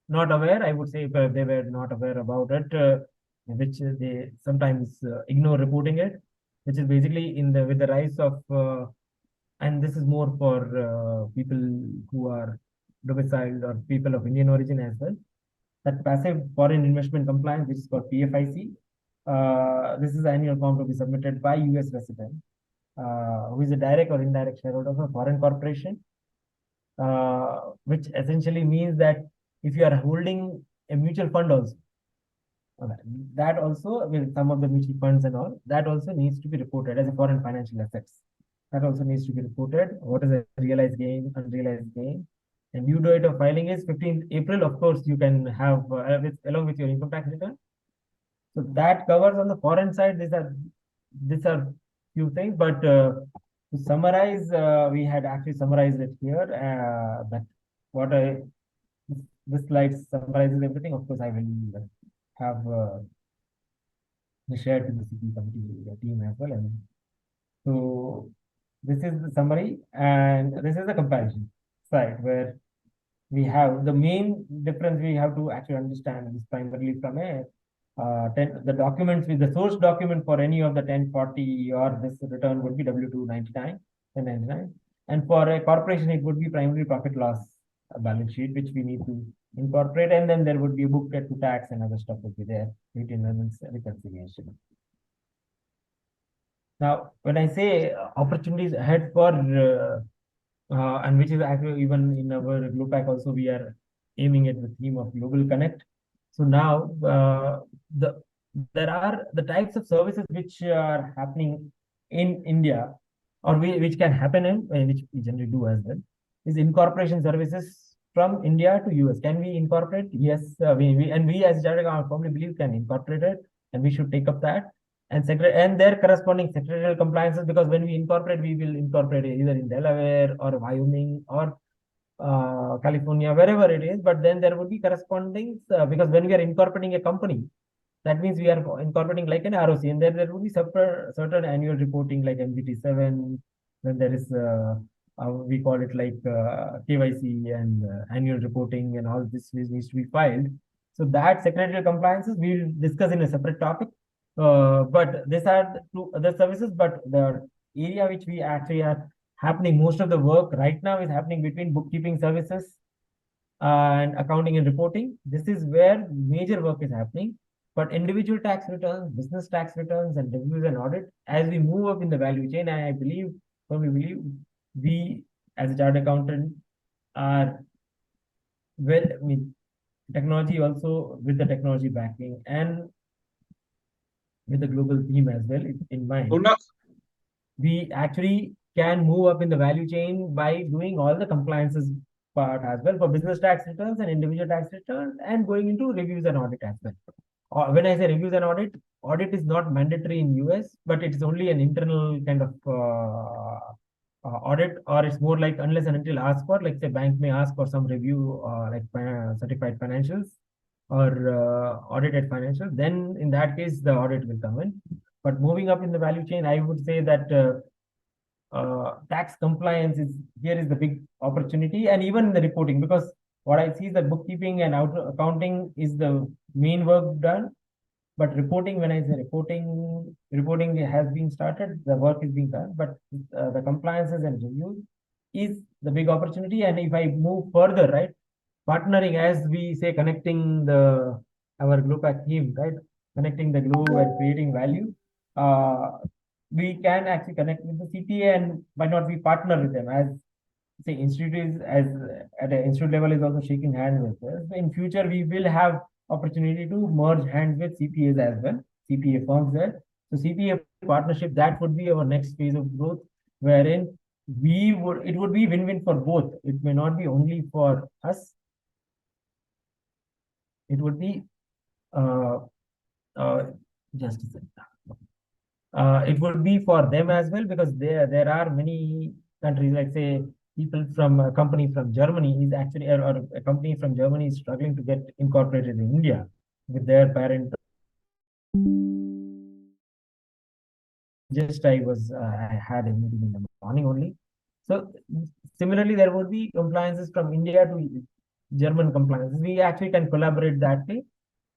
not aware. I would say they were not aware about it, which they sometimes ignore reporting it, which is basically with the rise of, and this is more for people who are domiciled or people of Indian origin as well, that passive foreign investment compliance, which is called PFIC. This is the annual form to be submitted by US resident who is a direct or indirect shareholder of a foreign corporation, which essentially means that if you are holding a mutual fund also, that also with some of the mutual funds and all, that also needs to be reported as a foreign financial assets. That also needs to be reported. What is a realized gain, unrealized gain? And due date of filing is 15th April. Of course, you can have along with your income tax return. So that covers on the foreign side. These are few things, but to summarize, we had actually summarized it here. But this slide summarizes everything. Of course, I will have shared to the CP committee team as well. And so this is the summary, and this is the comparison side where we have the main difference we have to actually understand is primarily from the documents with the source document for any of the 1040 or this return would be W299, 1099. And for a corporation, it would be primarily profit loss balance sheet, which we need to incorporate. And then there would be a booklet to tax and other stuff would be there, reconciliation. Now, when I say opportunities ahead for, and which is actually even in our GloPack also, we are aiming at the theme of Global Connect. So now there are the types of services which are happening in India, or which can happen in, which we generally do as well, is incorporation services from India to US. Can we incorporate? Yes, we as Chartered Accountants firmly believe can incorporate it, and we should take up that. And their corresponding secretarial compliances, because when we incorporate, we will incorporate either in Delaware or Wyoming or California, wherever it is. But then there would be corresponding, because when we are incorporating a company, that means we are incorporating like an ROC, and then there would be certain annual reporting like MGT7. Then there is we call it like KYC and annual reporting, and all this needs to be filed. So that secretarial compliances we will discuss in a separate topic. But these are two other services, but the area which we actually are happening, most of the work right now is happening between bookkeeping services and accounting and reporting. This is where major work is happening. But individual tax returns, business tax returns, and reviews and audit, as we move up in the value chain, and I firmly believe we as a chartered accountant are technology also, with the technology backing and with the global theme as well in mind, we actually can move up in the value chain by doing all the compliances part as well for business tax returns and individual tax returns, and going into reviews and audit as well. When I say reviews and audit is not mandatory in US, but it is only an internal kind of audit, or it's more like unless and until asked for, like say bank may ask for some review, like certified financials or audited financials, then in that case the audit will come in. But moving up in the value chain, I would say that tax compliance is the big opportunity, and even in the reporting, because what I see is that bookkeeping and accounting is the main work done. But reporting, when I say reporting has been started, the work is being done, but the compliances and reviews is the big opportunity. And if I move further, right, partnering, as we say, connecting our GloPack team, right, connecting the globe and creating value, we can actually connect with the CPA, and why not we partner with them, as say institute is, as at an institute level, is also shaking hands with us. In future, we will have opportunity to merge hands with CPAs as well, CPA firms there. So CPA partnership, that would be our next phase of growth, wherein it would be win-win for both. It may not be only for us. It would be uh, just a second. It would be for them as well, because there are many countries, like say people from a company from Germany is actually, or a company from Germany is struggling to get incorporated in India with their parent. Just I had a meeting in the morning only. So similarly, there would be compliances from India to German compliances. We actually can collaborate that way.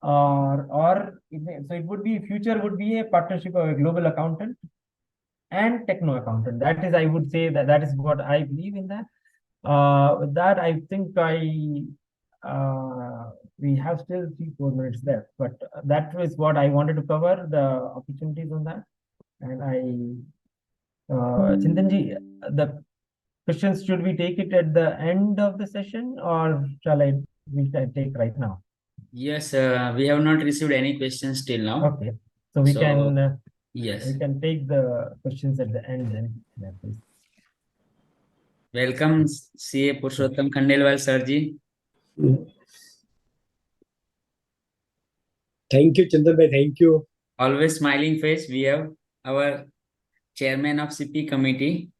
So it would be, future would be a partnership of a global accountant and techno accountant. That is, I would say that is what I believe in that. With that, I think we have still 3-4 minutes left, but that is what I wanted to cover, the opportunities on that. And Chintanji, the questions, should we take it at the end of the session, or we can take right now?
Yes, we have not received any questions till now.
Okay, so we can
yes,
we can take the questions at the end then. Yeah, please.
Welcome, CA Purushottam Khandelwal Sirji.
Thank you, Chintan bhai. Thank you.
Always smiling face. We have our chairman of CP committee.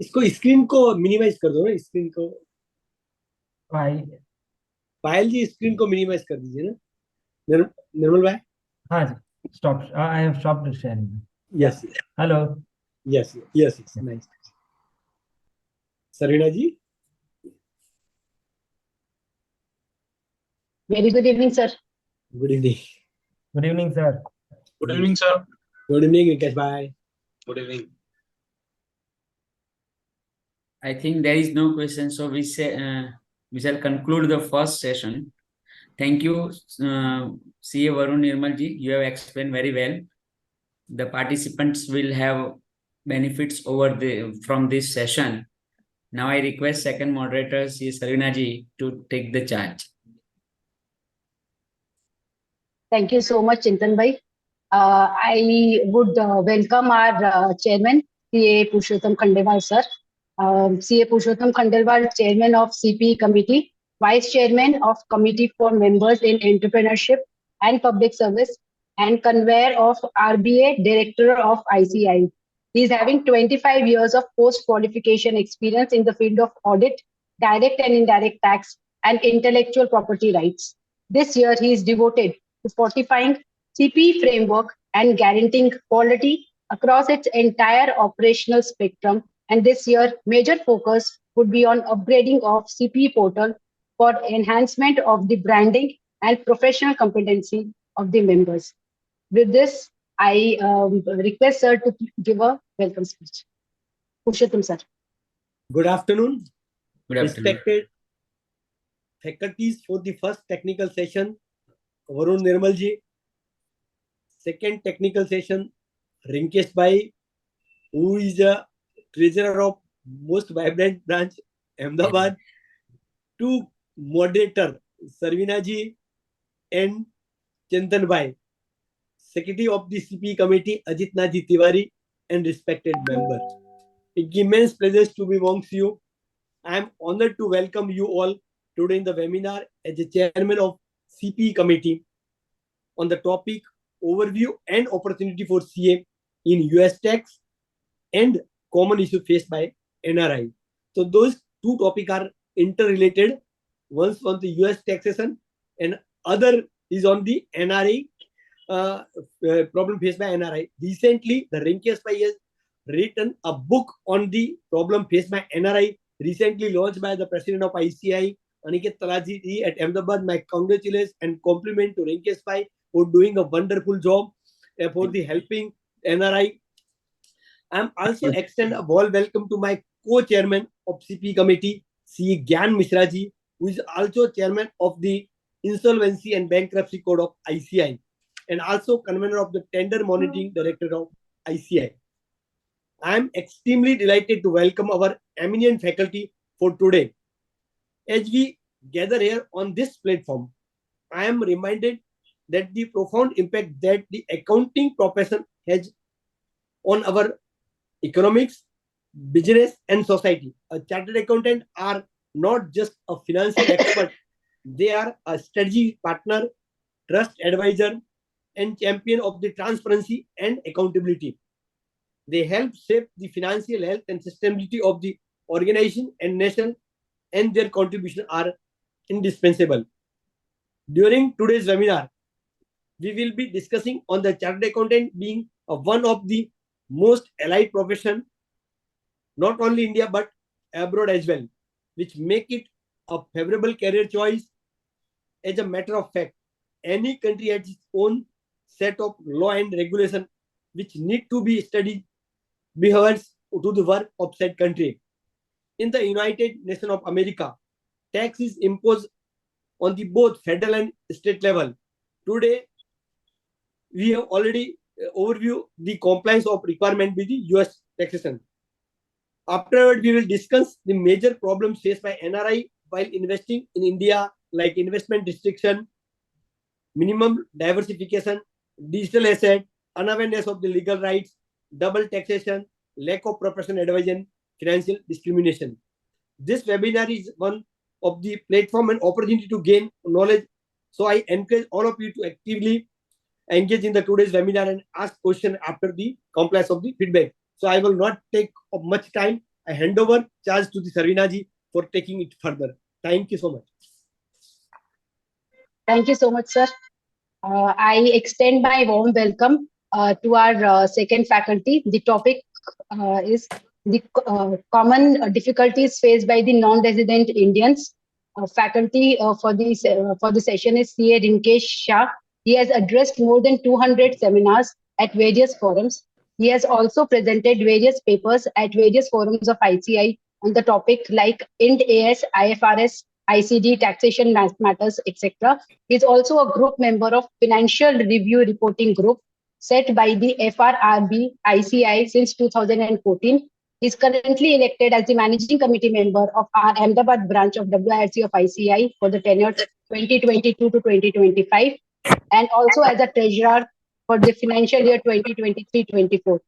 इसको screen को minimise कर दो ना, screen को। पायल जी, screen को minimise कर दीजिए ना, निर्मल भाई।
हाँ जी, stop. I have stopped sharing.
Yes.
Hello.
Yes. Nice. Sarina ji.
Very good evening, sir.
Good evening.
Good evening, sir.
Good evening, sir. Good evening, Vikesh bhai. Good evening.
I think there is no question, so we shall conclude the first session. Thank you, CA Varun Nirmal ji. You have explained very well. The participants will have benefits from this session. Now I request second moderator, CA Sarina ji, to take the charge.
Thank you so much, Chintan bhai. I would welcome our chairman, CA Purushottam Khandelwal sir. CA Purushottam Khandelwal, chairman of CP committee, vice chairman of committee for members in entrepreneurship and public service, and conveyor of RBA, director of ICI. He is having 25 years of post-qualification experience in the field of audit, direct and indirect tax, and intellectual property rights. This year, he is devoted to fortifying CP framework and guaranteeing quality across its entire operational spectrum. And this year, major focus would be on upgrading of CP portal for enhancement of the branding and professional competency of the members. With this, I request sir to give a welcome speech. Purushottam sir.
Good afternoon.
Good afternoon.
Respected faculties for the first technical session, Varun Nirmal ji. Second technical session, Rinkesh bhai, who is the treasurer of most vibrant branch, Ahmedabad. Two moderator, Sarvina ji and Chintan bhai. Secretary of the CP committee, Ajit Naji Tiwari, and respected members. It gives immense pleasure to be amongst you. I am honored to welcome you all today in the webinar as the chairman of CP committee on the topic overview and opportunity for CA in US tax and common issue faced by NRI. So those two topics are interrelated. One's on the US taxation and other is on the NRI problem faced by NRI. Recently, the Rinkesh bhai has written a book on the problem faced by NRI, recently launched by the president of ICI, Aniket Talaji at Ahmedabad. My congratulations and compliment to Rinkesh Bhai for doing a wonderful job for the helping NRI. I am also extend a warm welcome to my co-chairman of CP committee, C. Gyan Mishra ji, who is also chairman of the Insolvency and Bankruptcy Code of ICI, and also convener of the Tender Monitoring Director of ICI. I am extremely delighted to welcome our eminent faculty for today. As we gather here on this platform, I am reminded that the profound impact that the accounting profession has on our economics, business, and society. A chartered accountant are not just a financial expert, they are a strategy partner, trust advisor, and champion of the transparency and accountability. They help shape the financial health and sustainability of the organization and nation, and their contributions are indispensable. During today's webinar, we will be discussing on the chartered accountant being one of the most allied profession, not only India but abroad as well, which make it a favorable career choice. As a matter of fact, any country has its own set of law and regulation which need to be studied behaves to the work of said country. In the United Nations of America, tax is imposed on the both federal and state level. Today, we have already overview the compliance of requirement with the US taxation. Afterward, we will discuss the major problems faced by NRI while investing in India, like investment restriction, minimum diversification, digital asset, unawareness of the legal rights, double taxation, lack of professional advice, and financial discrimination. This webinar is one of the platform and opportunity to gain knowledge. So I encourage all of you to actively engage in the today's webinar and ask questions after the compliance of the feedback. So I will not take up much time. I hand over charge to the Sarvina ji for taking it further. Thank you so much.
Thank you so much, sir. I extend my warm welcome to our second faculty. The topic is the common difficulties faced by the non-resident Indians. Faculty for the session is CA Rinkesh Shah. He has addressed more than 200 seminars at various forums. He has also presented various papers at various forums of ICI on the topic like IND AS, IFRS, ICD, taxation matters, etc. He is also a group member of Financial Review Reporting Group set by the FRRB ICI since 2014. He is currently elected as the Managing Committee member of our Ahmedabad branch of WIRC of ICI for the tenure 2022 to 2025, and also as a treasurer for the financial year 2023-24.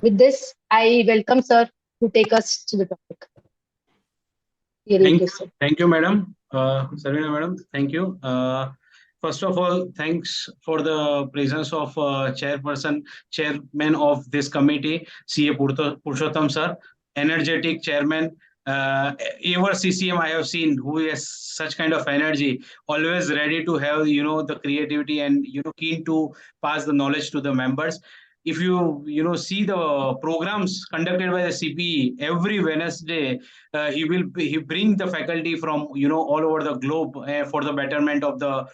With this, I welcome sir to take us to the topic.
Thank you, madam. Sarvina madam, thank you. First of all, thanks for the presence of chairman of this committee, CA Purushottam sir, energetic chairman. Ever CCM I have seen who has such kind of energy, always ready to have the creativity and keen to pass the knowledge to the members. If you see the programs conducted by the CPE every Wednesday, he bring the faculty from all over the globe for the betterment of the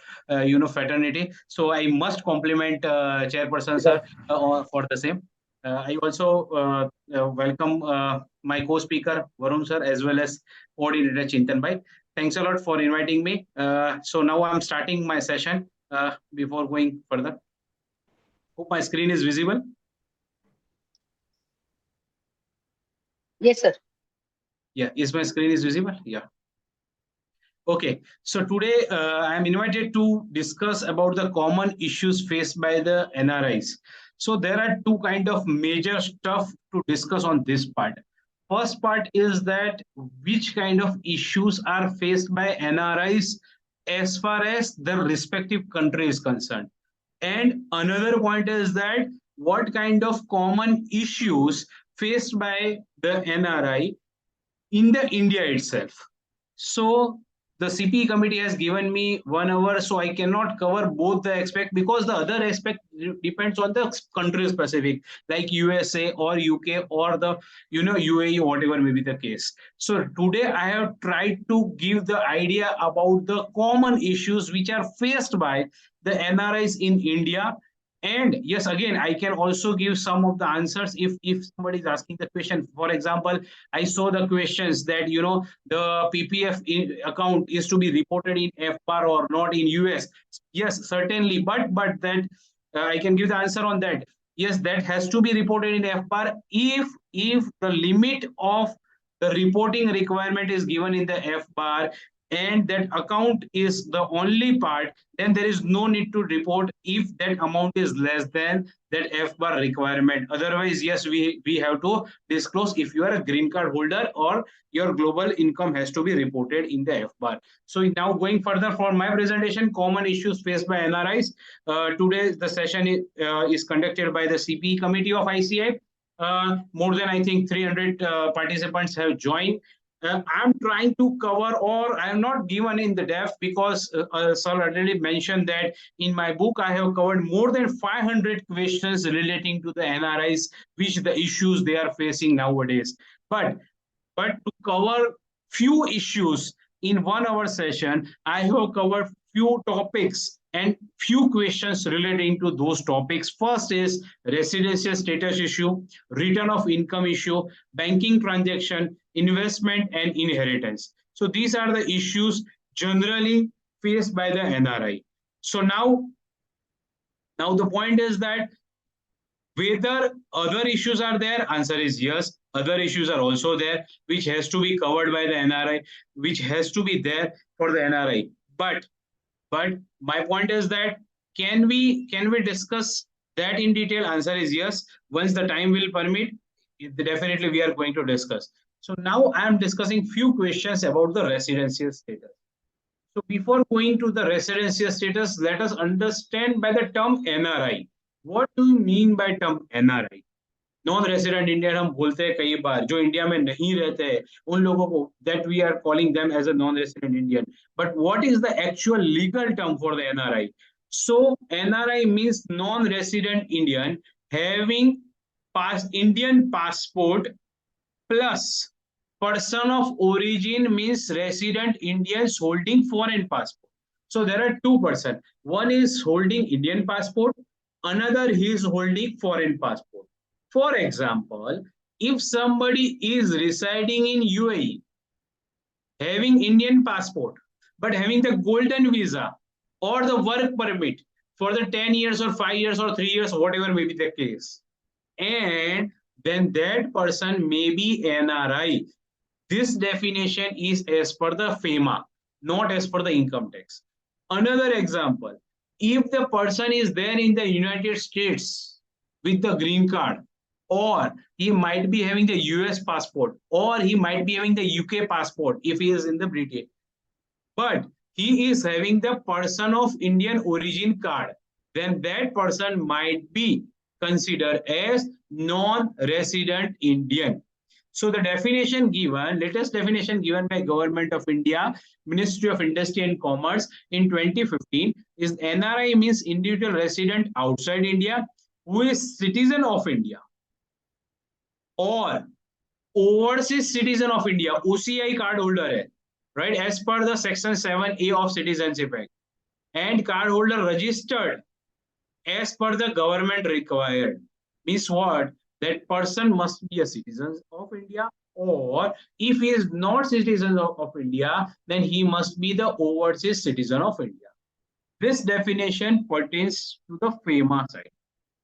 fraternity. So I must compliment chairperson sir for the same. I also welcome my co-speaker Varun sir as well as coordinator Chintan bhai. Thanks a lot for inviting me. So now I'm starting my session. Before going further, hope my screen is visible.
Yes, sir.
Yeah, is my screen is visible? Yeah. Okay, so today I am invited to discuss about the common issues faced by the NRIs. So there are two kind of major stuff to discuss on this part. First part is that which kind of issues are faced by NRIs as far as the respective country is concerned. And another point is that what kind of common issues faced by the NRI in the India itself. So the CP committee has given me 1 hour, so I cannot cover both the aspect because the other aspect depends on the country specific, like USA or UK or the UAE, whatever may be the case. So today I have tried to give the idea about the common issues which are faced by the NRIs in India. And yes, again, I can also give some of the answers if somebody is asking the question. For example, I saw the questions that the PPF account is to be reported in FBAR or not in US. Yes, certainly, but that I can give the answer on that. Yes, that has to be reported in FBAR if the limit of the reporting requirement is given in the FBAR and that account is the only part, then there is no need to report if that amount is less than that FBAR requirement. Otherwise, yes, we have to disclose if you are a green card holder or your global income has to be reported in the FBAR. So now going further for my presentation, common issues faced by NRIs. Today the session is conducted by the CPE committee of ICI. More than I think 300 participants have joined. I'm trying to cover, or I'm not given in the depth because sir already mentioned that in my book I have covered more than 500 questions relating to the NRIs, which the issues they are facing nowadays. But to cover few issues in 1 hour session, I have covered few topics and few questions relating to those topics. First is residential status issue, return of income issue, banking transaction, investment and inheritance. So these are the issues generally faced by the NRI. So now the point is that whether other issues are there, answer is yes. Other issues are also there, which has to be covered by the NRI, which has to be there for the NRI. But my point is that can we discuss that in detail? Answer is yes. Once the time will permit, definitely we are going to discuss. So now I am discussing few questions about the residency status. So before going to the residency status, let us understand by the term NRI. What do you mean by term NRI? Non resident Indian हम बोलते हैं कई बार, जो India में नहीं रहते हैं उन लोगों को that we are calling them as a non resident Indian. But what is the actual legal term for the NRI? So NRI means non-resident Indian having Indian passport plus person of origin means resident Indians holding foreign passport. So there are two persons. One is holding Indian passport, another he is holding foreign passport. For example, if somebody is residing in UAE, having Indian passport, but having the golden visa or the work permit for the 10 years or 5 years or 3 years, whatever may be the case, and then that person may be NRI. This definition is as per the FEMA, not as per the income tax. Another example, if the person is there in the United States with the green card, or he might be having the US passport, or he might be having the UK passport if he is in the Britain, but he is having the person of Indian origin card, then that person might be considered as non-resident Indian. So the definition given, latest definition given by Government of India, Ministry of Industry and Commerce in 2015 is NRI means individual resident outside India who is citizen of India or overseas citizen of India, OCI card holder है, right, as per the section 7A of Citizenship Act, and card holder registered as per the government required. Means what? That person must be a citizen of India, or if he is not citizen of India, then he must be the overseas citizen of India. This definition pertains to the FEMA side.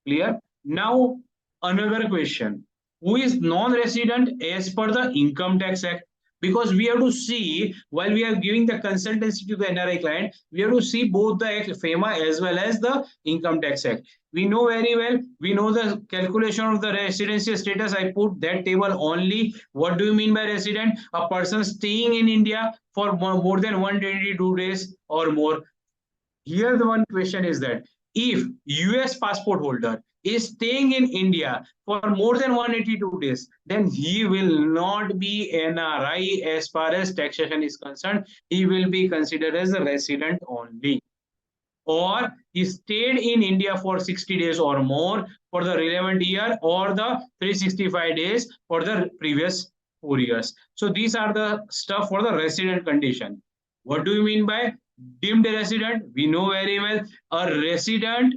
Clear? Now another question. Who is non-resident as per the Income Tax Act? Because we have to see, while we are giving the consultancy to the NRI client, we have to see both the Act, FEMA as well as the Income Tax Act. We know very well, we know the calculation of the residency status. I put that table only. What do you mean by resident? A person staying in India for more than 122 days or more. Here the one question is that if US passport holder is staying in India for more than 182 days, then he will not be NRI as far as taxation is concerned. He will be considered as a resident only. Or he stayed in India for 60 days or more for the relevant year, or the 365 days for the previous 4 years. So these are the stuff for the resident condition. What do you mean by deemed resident? We know very well, a resident,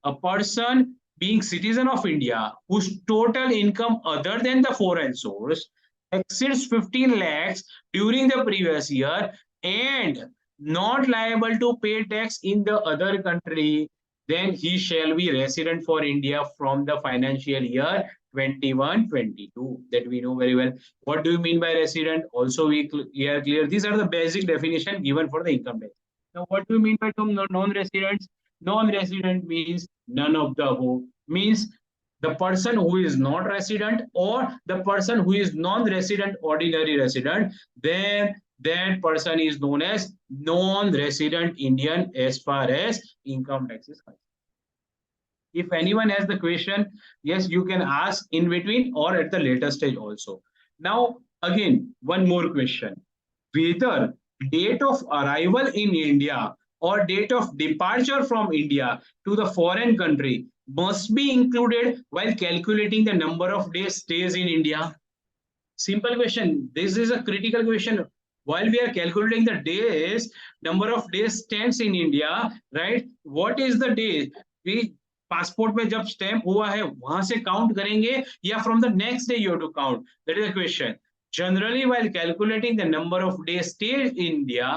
a person being citizen of India whose total income other than the foreign source exceeds 15 lakhs during the previous year and not liable to pay tax in the other country, then he shall be resident for India from the financial year 21-22. That we know very well. What do you mean by resident? Also, we are clear. These are the basic definition given for the income tax. Now, what do you mean by term non-residents? Non-resident means none of the above. Means the person who is not resident or the person who is non-resident ordinary resident, then that person is known as non-resident Indian as far as income tax is concerned. If anyone has the question, yes, you can ask in between or at the later stage also. Now, again, one more question. Whether date of arrival in India or date of departure from India to the foreign country must be included while calculating the number of days stays in India? Simple question. This is a critical question. While we are calculating the days, number of days stands in India, right? What is the day? We passport में जब stamp हुआ है वहां से count करेंगे या from the next day you have to count? That is the question. Generally, while calculating the number of days stayed in India,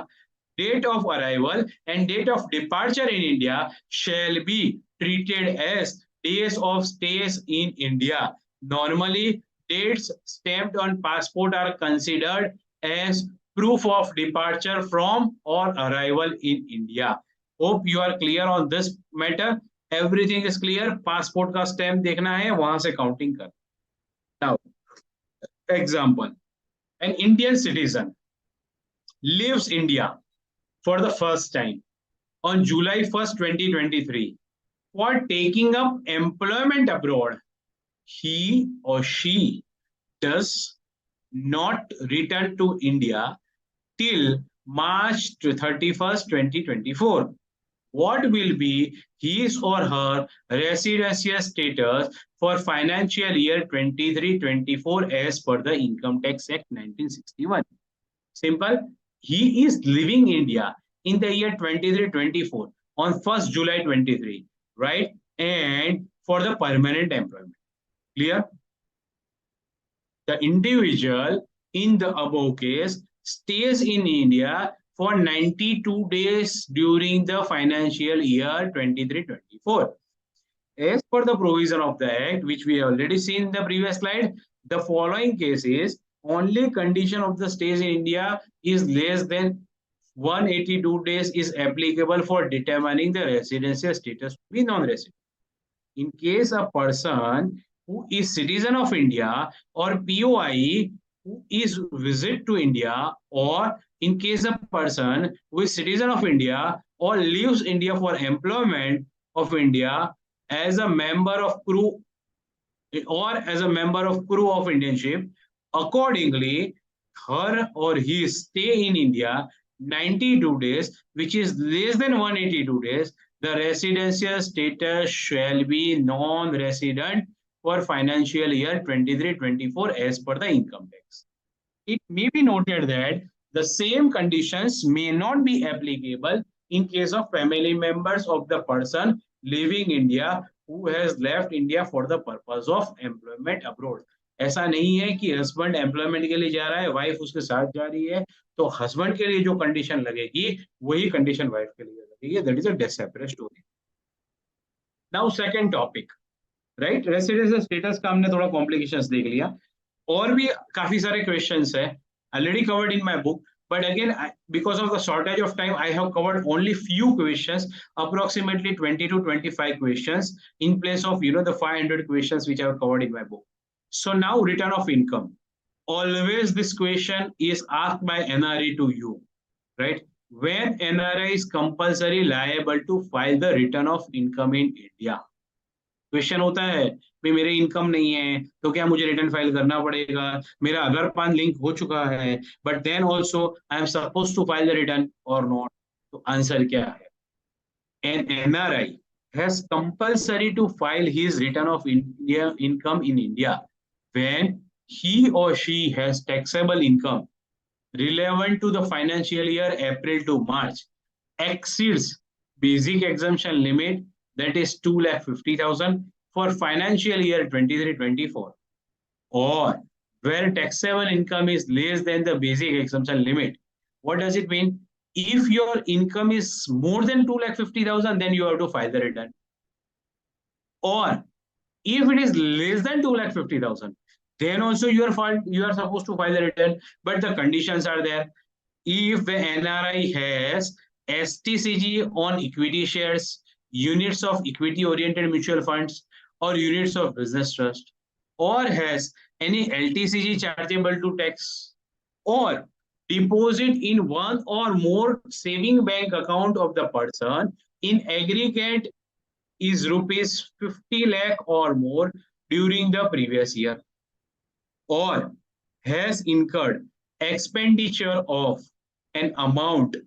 date of arrival and date of departure in India shall be treated as days of stays in India. Normally, dates stamped on passport are considered as proof of departure from or arrival in India. Hope you are clear on this matter. Everything is clear. Passport का stamp देखना है, वहां से counting कर. Now, example: an Indian citizen leaves India for the first time on July 1st, 2023 for taking up employment abroad. He or she does not return to India till March 31st, 2024. What will be his or her residential status for financial year 23-24 as per the Income Tax Act 1961? Simple. He is living India in the year 23-24 on 1st July 23, right? And for the permanent employment. Clear? The individual in the above case stays in India for 92 days during the financial year 23-24. As per the provision of the Act, which we have already seen in the previous slide, the following cases, only condition of the stays in India is less than 182 days is applicable for determining the residential status to be non-resident. In case a person who is citizen of India or POI who is visit to India, or in case a person who is citizen of India or leaves India for employment of India as a member of crew or as a member of crew of Indian ship, accordingly, her or his stay in India 92 days, which is less than 182 days, the residential status shall be non-resident for financial year 23-24 as per the income tax. It may be noted that the same conditions may not be applicable in case of family members of the person leaving India who has left India for the purpose of employment abroad. ऐसा नहीं है कि husband employment के लिए जा रहा है, wife उसके साथ जा रही है, तो हस्बैंड के लिए जो कंडीशन लगेगी वही कंडीशन वाइफ के लिए लगेगी. That is a separate story. Now second topic, right? Residential status का हमने थोड़ा कॉम्प्लिकेशंस देख लिया, और भी काफी सारे क्वेश्चंस है already covered in my book, but again because of the shortage of time I have covered only few questions, approximately 20 to 25 questions in place of the 500 questions which I have covered in my book. So now, return of income. Always this question is asked by NRI to you, right? When NRI is compulsory liable to file the return of income in India? Question होता है भाई मेरे income नहीं है तो क्या मुझे return file करना पड़ेगा, मेरा आधार पान लिंक हो चुका है but then also I am suppose to file the return और नॉट। तो आंसर क्या है? An NRI has compulsory to file his return of India income in India when he or she has taxable income relevant to the financial year April to March exceeds basic exemption limit, that is 2,50,000 for financial year 23-24, or where taxable income is less than the basic exemption limit. What does it mean? If your income is more than 2,50,000, then you have to file the return. Or if it is less than 2,50,000, then also you are supposed to file the return. But the conditions are there. If the NRI has STCG on equity shares, units of equity oriented mutual funds, or units of business trust, or has any LTCG chargeable to tax, or deposit in one or more saving bank account of the person in aggregate is rupees 50 lakh or more during the previous year, or has incurred expenditure of an amount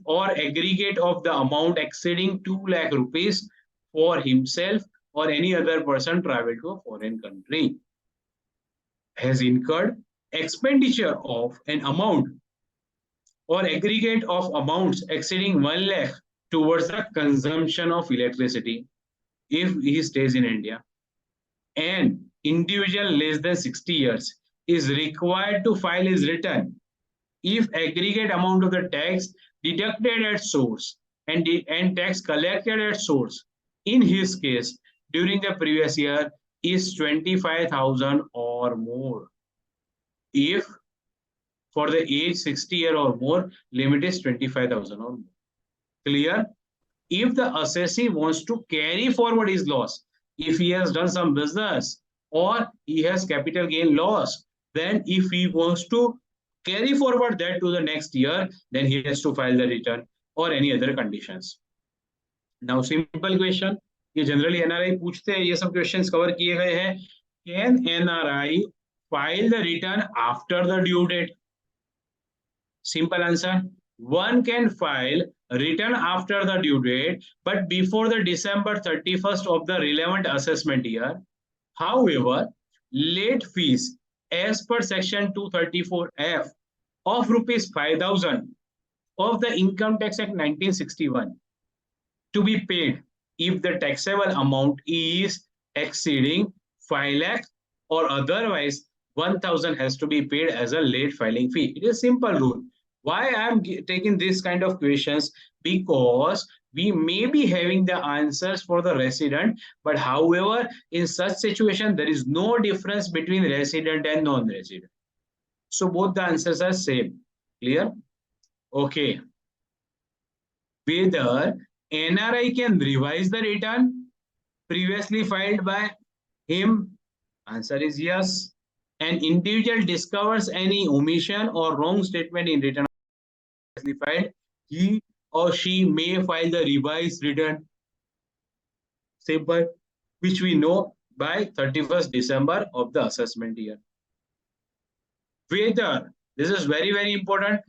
or aggregate of the amount exceeding 2 lakh rupees for himself or any other person travel to a foreign country, has incurred expenditure of an amount or aggregate of amounts exceeding 1 lakh towards the consumption of electricity if he stays in India. An individual less than 60 years is required to file his return if aggregate amount of the tax deducted at source and tax collected at source in his case during the previous year is 25,000 or more. If for the age 60 year or more, limit is 25,000 or more. Clear? If the assessee wants to carry forward his loss, if he has done some business or he has capital gain loss, then if he wants to carry forward that to the next year, then he has to file the return or any other conditions. Now, simple question, ये generally NRI पूछते हैं, ये सब questions cover किए गए हैं. Can NRI file the return after the due date? Simple answer. One can file return after the due date, but before the December 31st of the relevant assessment year. However, late fees as per section 234F of rupees 5,000 of the Income Tax Act 1961 to be paid if the taxable amount is exceeding 5 lakh or otherwise 1,000 has to be paid as a late filing fee. It is a simple rule. Why I am taking this kind of questions? Because we may be having the answers for the resident, but however, in such situation, there is no difference between resident and non-resident. So both the answers are same. Clear? Okay. Whether NRI can revise the return previously filed by him? Answer is yes. An individual discovers any omission or wrong statement in return previously filed, he or she may file the revised return. Simple, which we know by 31st December of the assessment year. Whether, this is very, very important,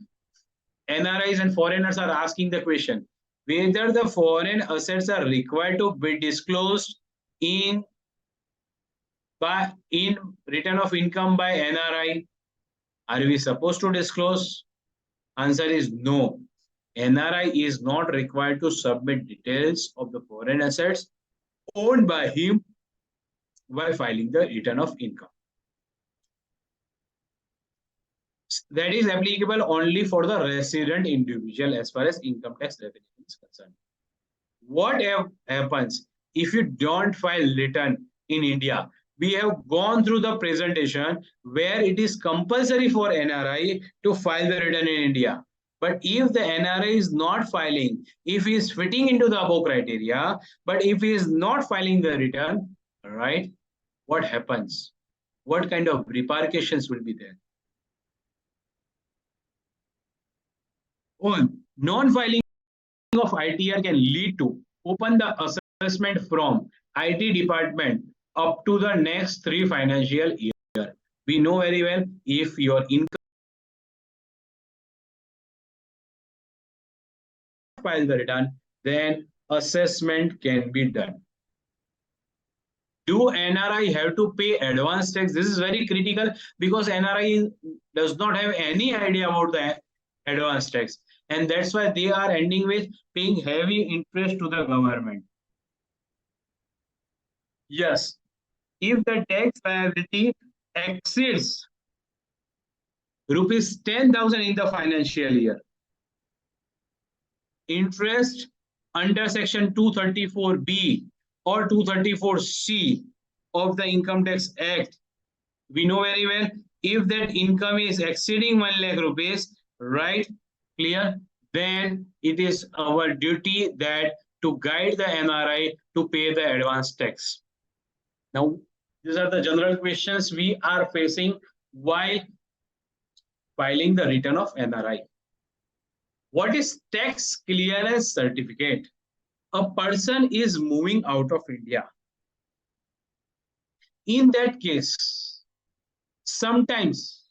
NRIs and foreigners are asking the question, whether the foreign assets are required to be disclosed in return of income by NRI. Are we supposed to disclose? Answer is no. NRI is not required to submit details of the foreign assets owned by him while filing the return of income. That is applicable only for the resident individual as far as income tax revenue is concerned. What happens if you don't file return in India? We have gone through the presentation where it is compulsory for NRI to file the return in India. But if the NRI is not filing, if he is fitting into the above criteria, but if he is not filing the return, right, what happens? What kind of repercussions will be there? One, non-filing of ITR can lead to open the assessment from IT department up to the next 3 financial year. We know very well if your income file the return, then assessment can be done. Do NRI have to pay advance tax? This is very critical because NRI does not have any idea about the advance tax, and that's why they are ending with paying heavy interest to the government. Yes, if the tax liability exceeds rupees 10,000 in the financial year, interest under section 234B or 234C of the Income Tax Act, we know very well if that income is exceeding 1 lakh rupees, right? Clear? Then it is our duty that to guide the NRI to pay the advance tax. Now, these are the general questions we are facing while filing the return of NRI. What is tax clearance certificate? A person is moving out of India. In that case, sometimes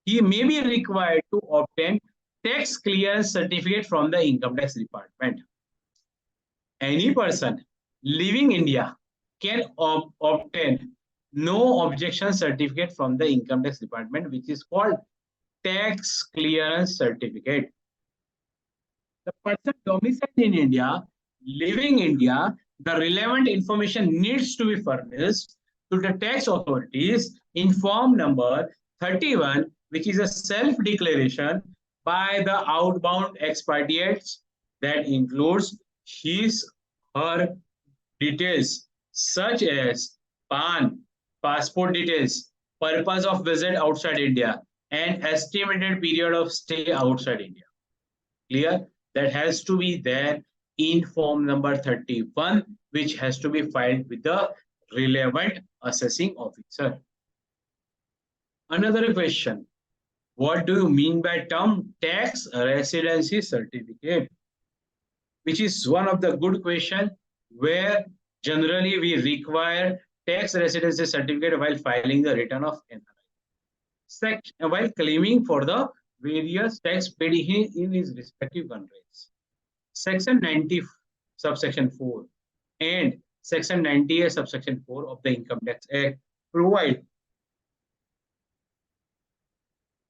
he may be required to obtain tax clearance certificate from the income tax department. Any person leaving India can obtain no objection certificate from the income tax department, which is called tax clearance certificate. The person domiciled in India, leaving India, the relevant information needs to be furnished to the tax authorities in form number 31, which is a self-declaration by the outbound expatriates that includes his her details such as PAN, passport details, purpose of visit outside India, and estimated period of stay outside India. Clear? That has to be there in form number 31, which has to be filed with the relevant assessing officer. Another question. What do you mean by term tax residency certificate? Which is one of the good question where generally we require tax residency certificate while filing the return of NRI. While claiming for the various tax paid in his respective countries. Section 90 subsection 4 and Section 98 subsection 4 of the Income Tax Act provide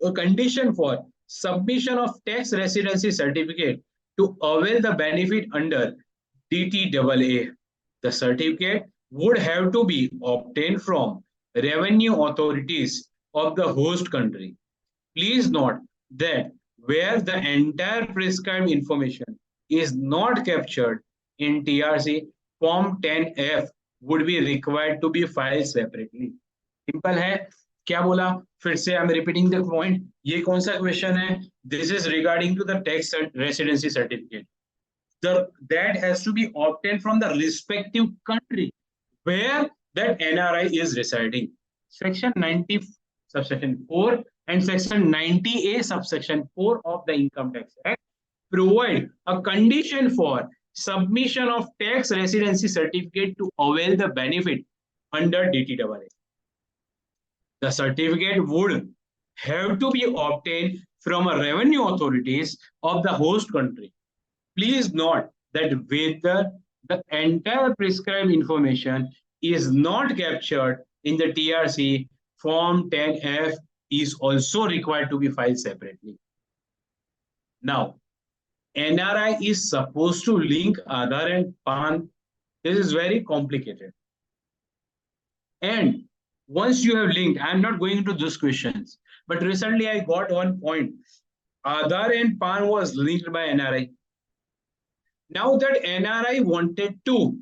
a condition for submission of tax residency certificate to avail the benefit under DTAA. The certificate would have to be obtained from revenue authorities of the host country. Please note that where the entire prescribed information is not captured in TRC, Form 10F would be required to be filed separately. Simple है. क्या बोला? फिर से I'm repeating the point. ये कौन सा question है? This is regarding to the tax residency certificate. That has to be obtained from the respective country where that NRI is residing. Section 90 subsection 4 and Section 90A subsection 4 of the Income Tax Act provide a condition for submission of tax residency certificate to avail the benefit under DTAA. The certificate would have to be obtained from a revenue authorities of the host country. Please note that whether the entire prescribed information is not captured in the TRC, Form 10F is also required to be filed separately. Now, NRI is supposed to link Aadhaar and PAN. This is very complicated. And once you have linked, I'm not going into those questions, but recently I got one point. Aadhaar and PAN was linked by NRI. Now that NRI wanted to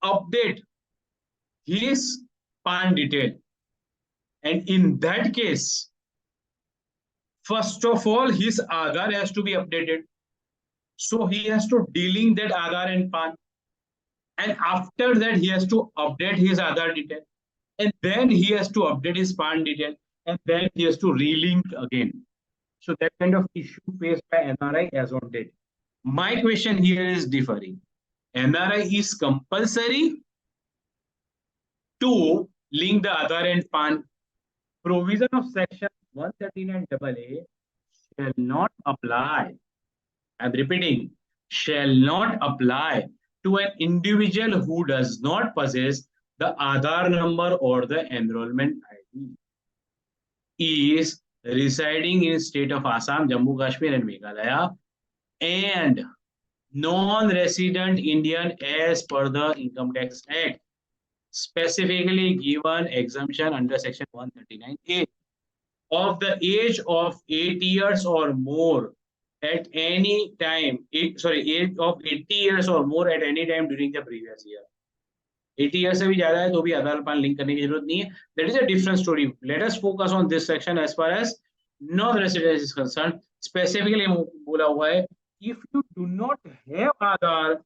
update his PAN detail, and in that case, first of all, his Aadhaar has to be updated. So he has to delink that Aadhaar and PAN. And after that, he has to update his Aadhaar detail. And then he has to update his PAN detail. And then he has to relink again. So that kind of issue faced by NRI as on date. My question here is differing. NRI is compulsory to link the Aadhaar and PAN. Provision of section 139AA shall not apply. I'm repeating, shall not apply to an individual who does not possess the Aadhaar number or the enrollment ID, is residing in state of Assam, Jammu Kashmir and Meghalaya, and non-resident Indian as per the Income Tax Act, specifically given exemption under section 139A, of the age of 8 years or more at any time, age of 80 years or more at any time during the previous year. 80 years से भी ज्यादा है तो भी आधार पान link करने की जरूरत नहीं है. That is a different story. Let us focus on this section as far as non-resident is concerned. Specifically बोला हुआ है, if you do not have Aadhaar,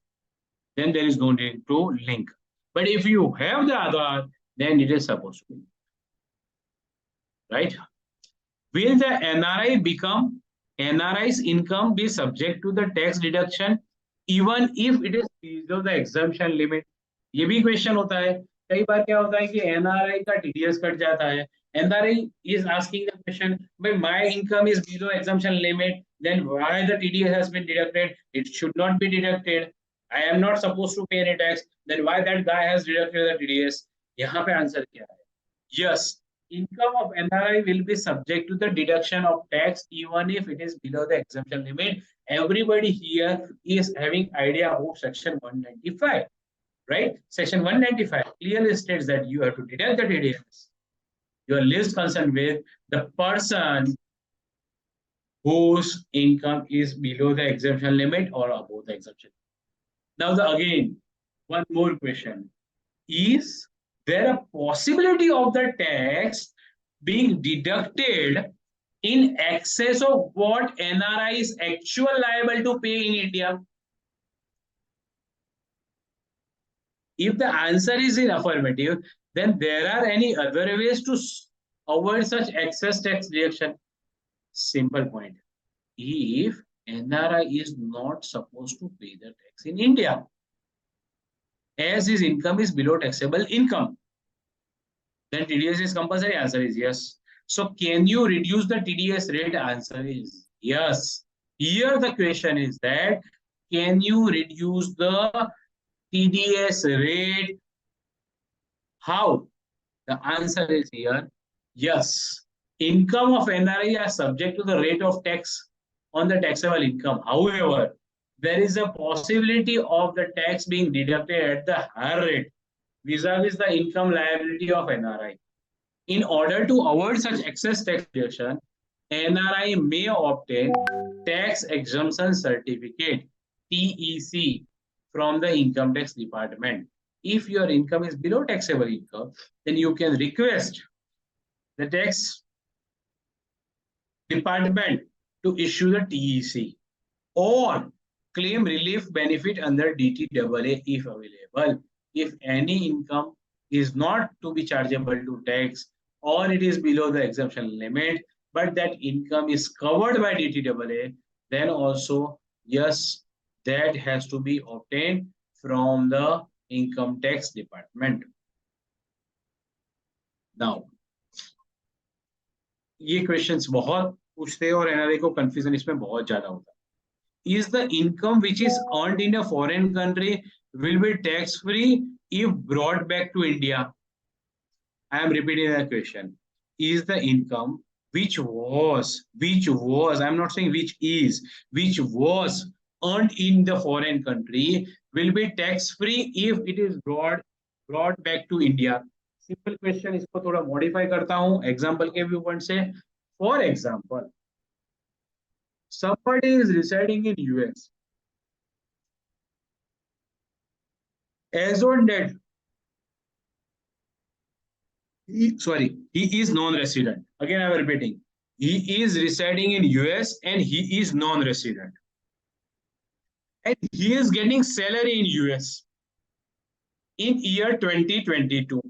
then there is no need to link. But if you have the Aadhaar, then it is supposed to be. Right? Will the NRI's income be subject to the tax deduction even if it is below the exemption limit? ये भी question होता है. कई बार क्या होता है कि NRI का TDS कट जाता है. NRI is asking the question, but my income is below exemption limit, then why the TDS has been deducted? It should not be deducted. I am not supposed to pay any tax. Then why that guy has deducted the TDS? यहाँ पे answer क्या है? Yes, income of NRI will be subject to the deduction of tax even if it is below the exemption limit. Everybody here is having idea about section 195, right? Section 195 clearly states that you have to deduct the TDS. You are least concerned with the person whose income is below the exemption limit or above the exemption. Now again, one more question. Is there a possibility of the tax being deducted in excess of what NRI is actually liable to pay in India? If the answer is in affirmative, then there are any other ways to avoid such excess tax deduction. Simple point. If NRI is not supposed to pay the tax in India, as his income is below taxable income, then TDS is compulsory. Answer is yes. So can you reduce the TDS rate? Answer is yes. Here the question is that, can you reduce the TDS rate? How? The answer is here, yes. Income of NRI are subject to the rate of tax on the taxable income. However, there is a possibility of the tax being deducted at the higher rate vis-a-vis the income liability of NRI. In order to avoid such excess tax deduction, NRI may obtain tax exemption certificate (TEC) from the income tax department. If your income is below taxable income, then you can request the tax department to issue the TEC or claim relief benefit under DTAA if available. If any income is not to be chargeable to tax or it is below the exemption limit, but that income is covered by DTAA, then also, yes, that has to be obtained from the income tax department. Now, ये questions बहुत पूछते हैं और NRI को confusion इसमें बहुत ज्यादा होता है. Is the income which is earned in a foreign country will be tax free if brought back to India? I am repeating the question. Is the income which was, I'm not saying which was earned in the foreign country will be tax free if it is brought back to India? Simple question, इसको थोड़ा modify करता हूँ example के view point से. For example, somebody is residing in US. As on that, he is non-resident. Again, I am repeating. He is residing in US and he is non-resident. And he is getting salary in US in year 2022.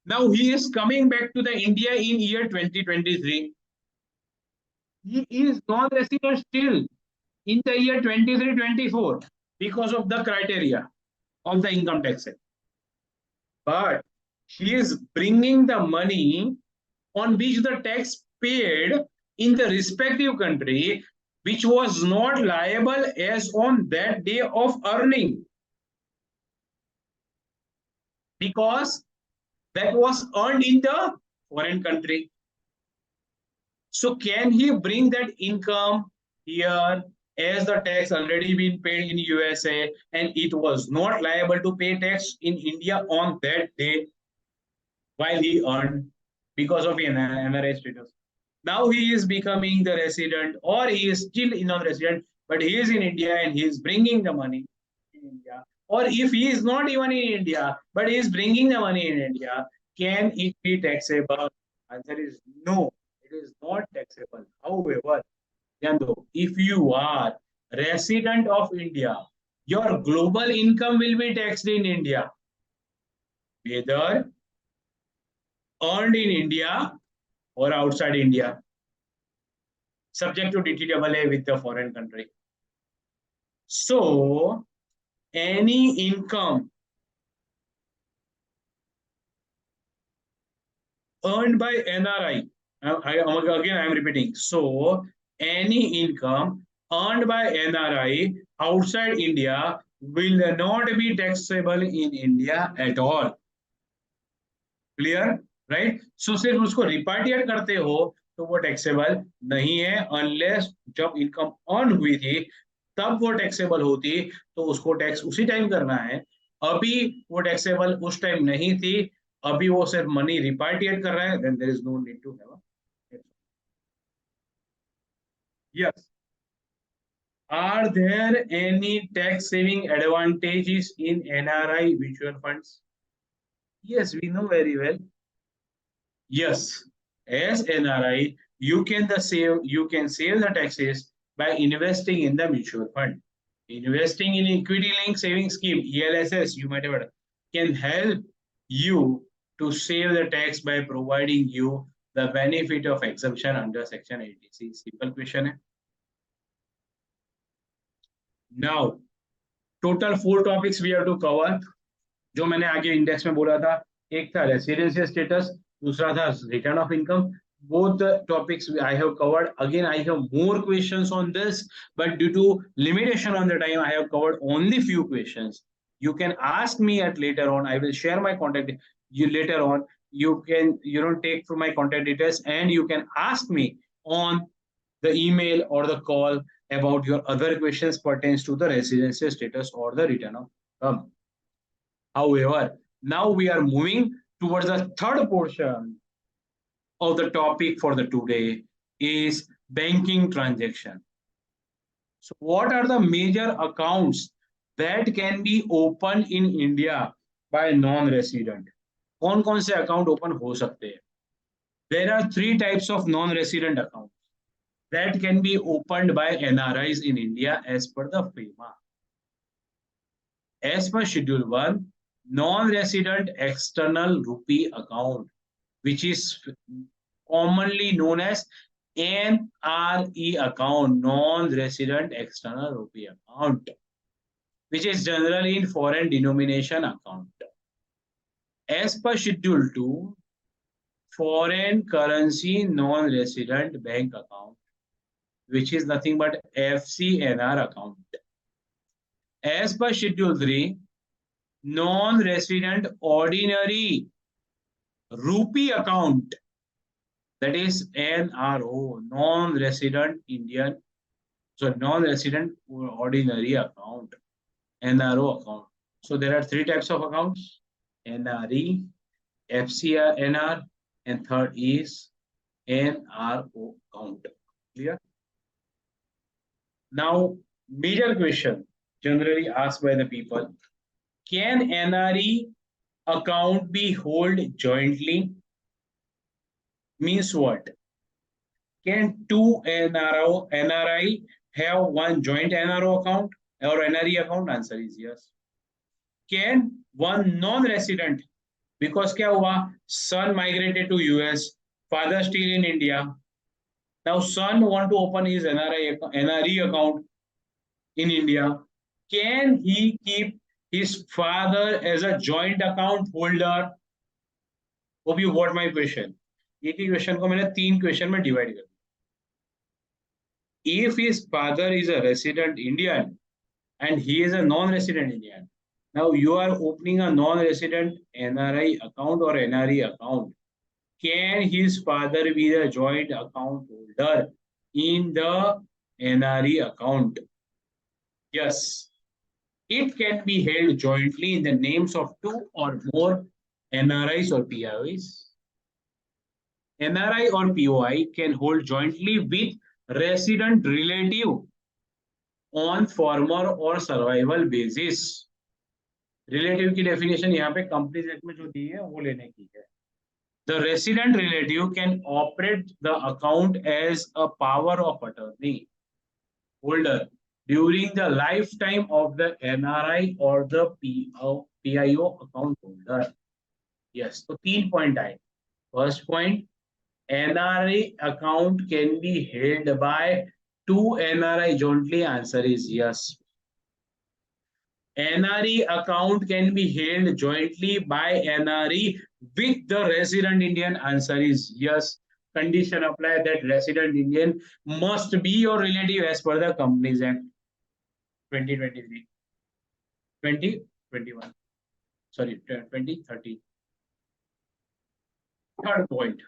Now he is coming back to the India in year 2023. He is non-resident still in the year 23-24 because of the criteria of the income tax act. But he is bringing the money on which the tax paid in the respective country, which was not liable as on that day of earning, because that was earned in the foreign country. So can he bring that income here as the tax already been paid in USA and it was not liable to pay tax in India on that day while he earned because of an NRI status? Now he is becoming the resident, or he is still non-resident, but he is in India and he is bringing the money in India. Or if he is not even in India, but he is bringing the money in India, can it be taxable? Answer is no, it is not taxable. However, Yando, if you are resident of India, your global income will be taxed in India, whether earned in India or outside India, subject to DTAA with the foreign country. So, any income earned by NRI, again I am repeating, so any income earned by NRI outside India will not be taxable in India at all. Clear? Right? So सिर्फ उसको रिपार्टिएट करते हो तो वो taxable नहीं है, unless जब income earn हुई थी तब वो टैक्सेबल होती, तो उसको टैक्स उसी टाइम करना है. अभी वो टैक्सेबल उस टाइम नहीं थी, अभी वो सिर्फ मनी रिपार्टिएट कर रहा है, then there is no need to have a. Yes. Are there any tax saving advantages in NRI mutual funds? Yes, we know very well. Yes, as NRI, you can save the taxes by investing in the mutual fund. Investing in equity linked saving scheme, ELSS, you might have heard, can help you to save the tax by providing you the benefit of exemption under Section 80C. Simple question है. Now, total 4 topics we have to cover. जो मैंने आगे index में बोला था, एक था residential status, दूसरा था return of income. Both the topics I have covered. Again, I have more questions on this, but due to limitation on the time, I have covered only few questions. You can ask me at later on. I will share my contact you later on. You can take from my contact details, and you can ask me on the email or the call about your other questions pertains to the residential status or the return of income. However, now we are moving towards the third portion of the topic for the today is banking transaction. So what are the major accounts that can be opened in India by non-resident? कौन से account open हो सकते हैं? There are 3 types of non-resident accounts that can be opened by NRIs in India as per the FEMA. As per Schedule 1, non-resident external rupee account, which is commonly known as NRE account, non-resident external rupee account, which is generally in foreign denomination account. As per Schedule 2, foreign currency non-resident bank account, which is nothing but FCNR account. As per Schedule 3, non-resident ordinary rupee account, that is NRO, non-resident Indian, so non-resident ordinary account, NRO account. So there are 3 types of accounts: NRE, FCNR, and third is NRO account. Clear? Now, major question generally asked by the people: can NRE account be held jointly? Means what? Can 2 NRI have one joint NRO account or NRE account? Answer is yes. Can one non-resident, because क्या हुआ, son migrated to US, father still in India, now son want to open his NRE account in India, Can he keep his father as a joint account holder? Hope you got my question. एक ही question को मैंने 3 question में divide कर दिया. If his father is a resident Indian and he is a non-resident Indian, now you are opening a non-resident NRI account or NRE account. Can his father be the joint account holder in the NRE account? Yes. It can be held jointly in the names of 2 or more NRIs or PIOs. NRI or POI can hold jointly with resident relative on former or survival basis. Relative की definition यहाँ पे Companies Act में जो दी है वो लेने की है. The resident relative can operate the account as a power of attorney holder during the lifetime of the NRI or the PIO account holder. Yes, so 3 point आए. First point, NRI account can be held by 2 NRI jointly. Answer is yes. NRE account can be held jointly by NRE with the resident Indian. Answer is yes. Condition apply that resident Indian must be your relative as per the Companies Act 2023, 2021. Sorry, 2013. Third point.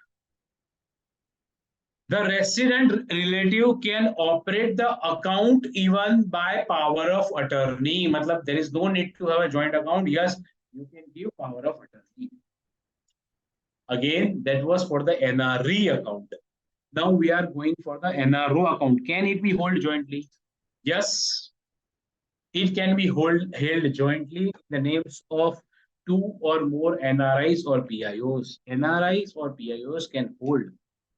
The resident relative can operate the account even by power of attorney. मतलब there is no need to have a joint account. Yes, you can give power of attorney. Again, that was for the NRE account. Now we are going for the NRO account. Can it be held jointly? Yes, it can be held jointly in the names of 2 or more NRIs or PIOs. NRIs or PIOs can hold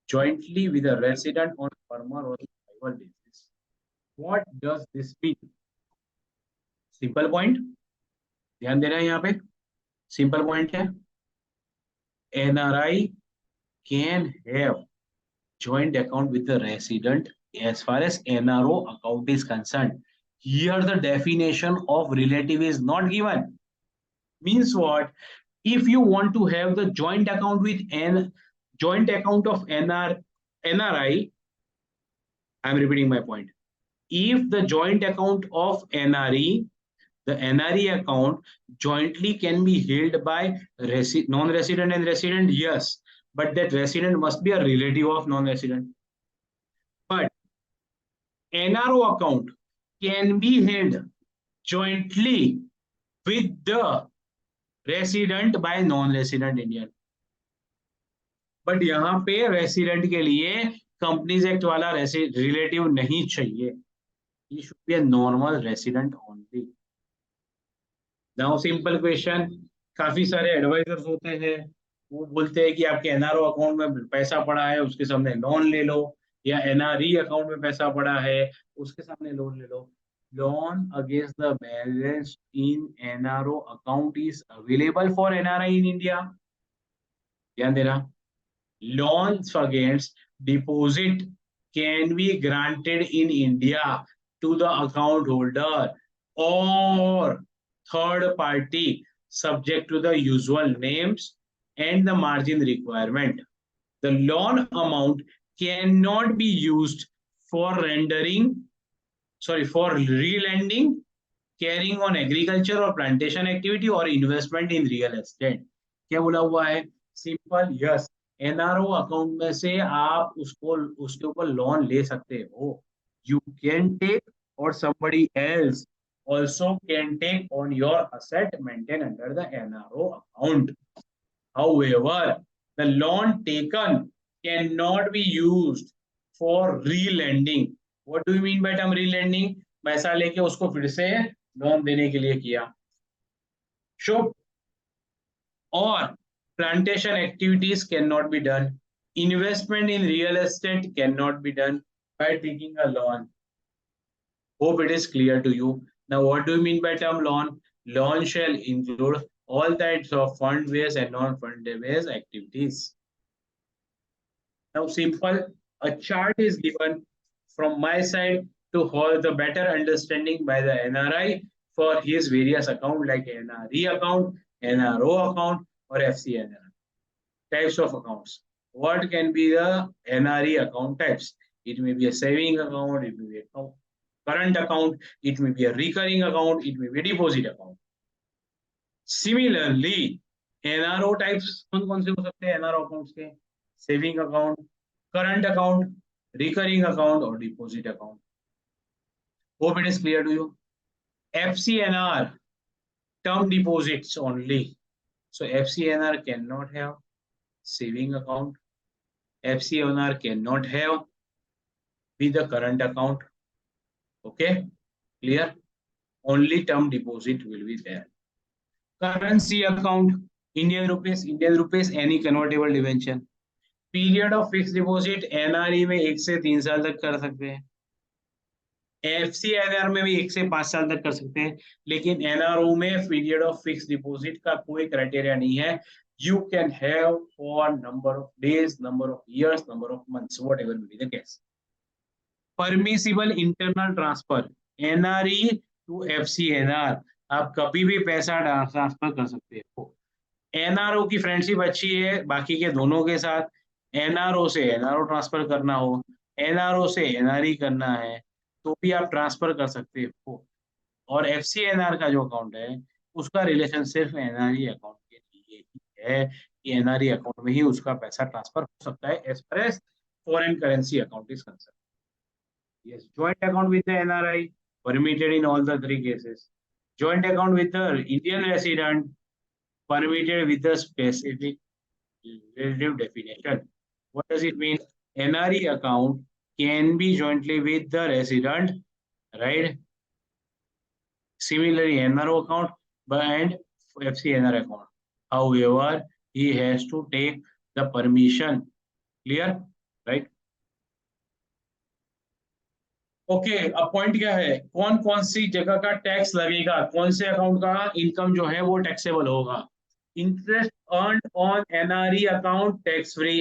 jointly with a resident on former or survival basis. What does this mean? Simple point. ध्यान देना है यहाँ पे. Simple point है. NRI can have joint account with the resident as far as NRO account is concerned. Here the definition of relative is not given. Means what? If you want to have the joint account with joint account of NRI, I am repeating my point. If the joint account of NRE, the NRE account jointly can be held by non-resident and resident, yes, but that resident must be a relative of non-resident. But NRO account can be held jointly with the resident by non-resident Indian. But यहाँ पे resident के लिए companies act वाला relative नहीं चाहिए. He should be a normal resident only. Now simple question. काफी सारे advisers होते हैं, वो बोलते हैं कि आपके एनआरओ अकाउंट में पैसा पड़ा है उसके सामने लोन ले लो, या एनआरई अकाउंट में पैसा पड़ा है उसके सामने लोन ले लो. Loan against the balance in NRO account is available for NRI in India. ध्यान देना. Loans against deposit can be granted in India to the account holder or third party subject to the usual names and the margin requirement. The loan amount cannot be used for relending, carrying on agriculture or plantation activity or investment in real estate. क्या बोला हुआ है? Simple yes. NRO account में से आप उसके ऊपर loan ले सकते हो. You can take or somebody else also can take on your asset maintained under the NRO account. However, the loan taken cannot be used for relending. What do you mean by term relending? पैसा लेके उसको फिर से loan देने के लिए किया. Sure. Or plantation activities cannot be done. Investment in real estate cannot be done by taking a loan. Hope it is clear to you. Now, what do you mean by term loan? Loan shall include all types of fund-based and non-fund-based activities. Now, simple. A chart is given from my side. to hold the better understanding by the NRI for his various account like NRE account, NRO account, or FCNR types of accounts. What can be the NRE account types? It may be a saving account, it may be a current account, it may be a recurring account, it may be a deposit account. Similarly, NRO types कौन से हो सकते हैं NRO accounts के? Saving account, current account, recurring account, or deposit account. Hope it is clear to you. FCNR, term deposits only. So FCNR cannot have saving account. FCNR cannot have with the current account. Okay, clear? Only term deposit will be there. Currency account, Indian rupees, any convertible dimension. Period of fixed deposit NRE में 1 से 3 साल तक कर सकते हैं. FCNR में भी 1 से 5 साल तक कर सकते हैं, लेकिन NRO में पीरियड ऑफ फिक्स डिपॉजिट का कोई क्राइटेरिया नहीं है. You can have for number of days, number of years, number of months, whatever may be the case. Permissible internal transfer, NRE to FCNR, आप कभी भी पैसा ट्रांसफर कर सकते हो. NRO की फ्रेंडशिप अच्छी है बाकी के दोनों के साथ. NRO से NRO ट्रांसफर करना हो, NRO से NRE करना है, तो भी आप ट्रांसफर कर सकते हो. और FCNR का जो अकाउंट है उसका रिलेशन सिर्फ NRE अकाउंट के लिए ही है कि NRE अकाउंट में ही उसका पैसा ट्रांसफर हो सकता है as far as foreign currency account is concern. Yes, joint account with the NRI permitted in all the 3 cases. Joint account with the Indian resident permitted with the specific relative definition. What does it mean? NRE account can be jointly with the resident, right? Similarly, NRO account and FCNR account. However, he has to take the permission. Clear? Right? Okay, अब point क्या है? कौन कौन सी जगह का tax लगेगा, कौन से अकाउंट का इनकम जो है वो टैक्सेबल होगा. Interest earn on NRE account tax free.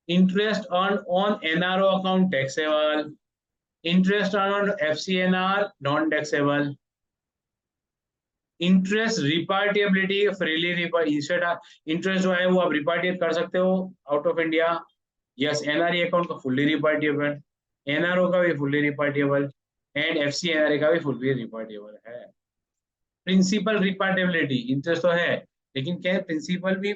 Interest earn on NRO account taxable. Interest earn on FCNR non taxable. Interest repatriability freely interest जो है वो आप रिपार्टिएट कर सकते हो out of India. Yes, NRE account का fully repatriable, NRO का भी फुल्ली रिपार्टिएबल एंड एफसीएनआर का भी फुल्ली रिपार्टिएबल है. प्रिंसिपल रिपार्टिबिलिटी, इंटरेस्ट तो है लेकिन क्या प्रिंसिपल भी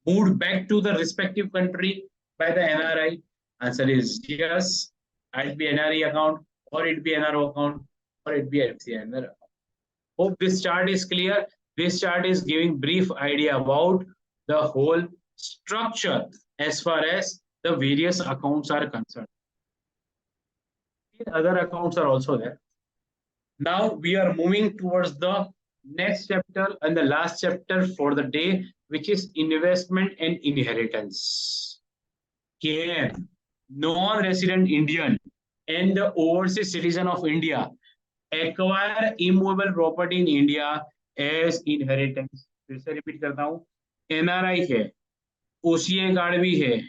moved back to the respective country by the NRI? Answer is yes. It be NRE account और इट बी एनआरओ अकाउंट और it be FCNR account. Hope this chart is clear. This chart is giving brief idea about the whole structure as far as the various accounts are concerned. Other accounts are also there. Now we are moving towards the next chapter and the last chapter for the day, which is investment and inheritance. Can non-resident Indian and the overseas citizen of India acquire immovable property in India as inheritance? फिर से repeat करता हूँ, NRI है, OCA card भी है.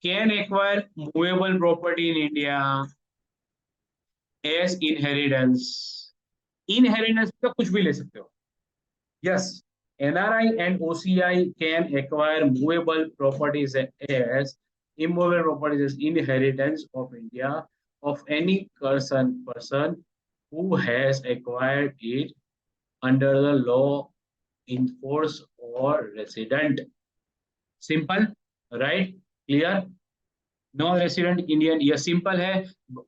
Can acquire movable property in India as inheritance. Inheritance का कुछ भी ले सकते हो. Yes, NRI and OCI can acquire movable properties as immovable properties as inheritance of India of any person who has acquired it under the law in force or resident. Simple, right? Clear? Non resident Indian, यह simple है.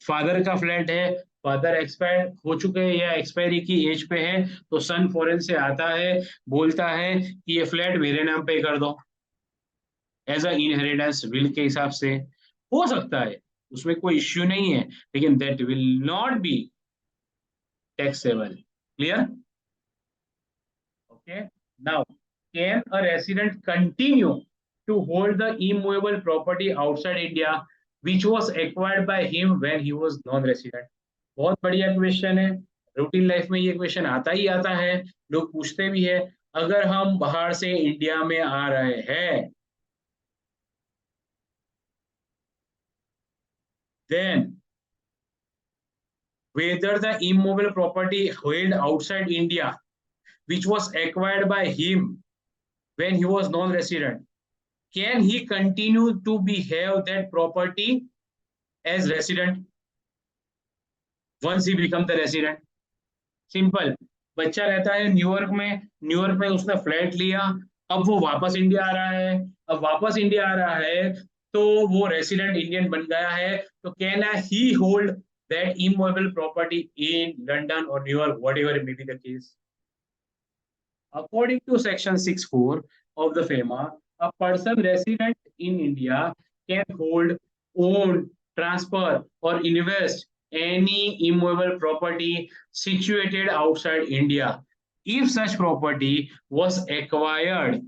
Father का flat है, father expire हो चुके हैं या expiry की as पे है, तो सन फॉरेन से आता है, बोलता है कि ये फ्लैट मेरे नाम पे कर दो एज अ इनहेरिटेंस विल के हिसाब से. हो सकता है, उसमें कोई इश्यू नहीं है, लेकिन that will not be taxable. Clear? Okay. Now, can a resident continue to hold the immovable property outside India which was acquired by him when he was non-resident? बहुत बढ़िया क्वेश्चन है. रूटीन लाइफ में ये question आता ही आता है, लोग पूछते भी है. अगर हम बाहर से इंडिया में आ रहे हैं, then whether the immovable property held outside India, which was acquired by him when he was non-resident, can he continue to behave that property as resident once he become the resident? Simple, बच्चा रहता है New York में उसने flat लिया, अब वो वापस India आ रहा है, अब वापस इंडिया आ रहा है तो वो रेसिडेंट इंडियन बन गया है, तो can he hold that immovable property in London और New York, whatever it may be the case? According to section 6(4) of the FEMA, a person resident in India can hold, own, transfer, or invest any immovable property situated outside India if such property was acquired,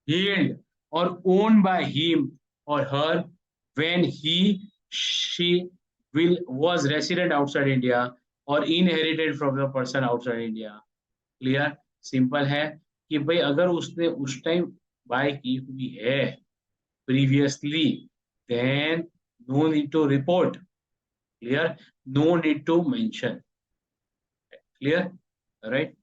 held, or owned by him or her when she was resident outside India or inherited from the person outside India. Clear? Simple है कि भाई अगर उसने उस time bye की हुई है previously, then no need to report. Clear? No need to mention. Clear? Right?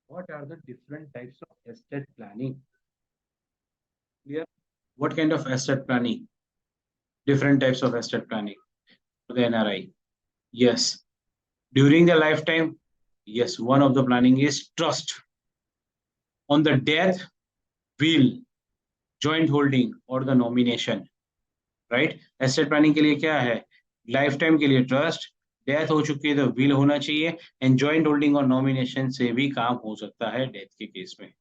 What are the different types of estate planning? Clear? What kind of estate planning? Different types of estate planning for the NRI. Yes. During the lifetime, yes, one of the planning is trust. On the death, will, joint holding or the nomination. Right? Asset planning के लिए क्या है? Life time के लिए trust, death हो चुकी है तो विल होना चाहिए, एंड जॉइंट होल्डिंग और नॉमिनेशन से भी काम हो सकता है डेथ के केस में.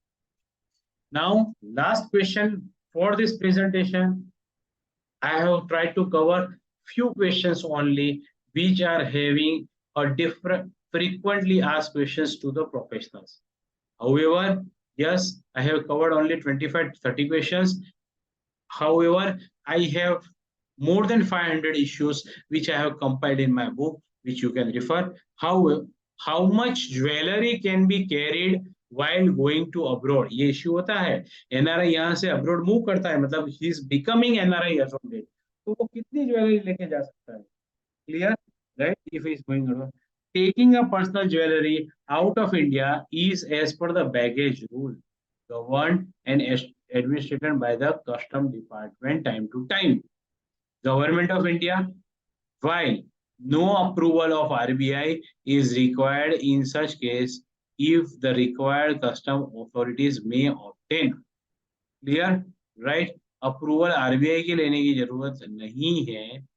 Now last question for this presentation. I have tried to cover few questions only which are having a different frequently asked questions to the professionals. However, yes, I have covered only 25-30 questions. However, I have more than 500 issues which I have compiled in my book, which you can refer. How much jewelry can be carried while going to abroad? ये issue होता है. NRI यहाँ से abroad move करता है, मतलब he is becoming NRI as of date. तो वो कितनी ज्वेलरी लेके जा सकता है? Clear? Right? If he is going abroad. Taking a personal jewelry out of India is as per the baggage rule, governed and administered by the custom department time to time. Government of India, while no approval of RBI is required in such case if the required custom authorities may obtain. Clear? Right? Approval RBI के लेने की जरूरत नहीं है,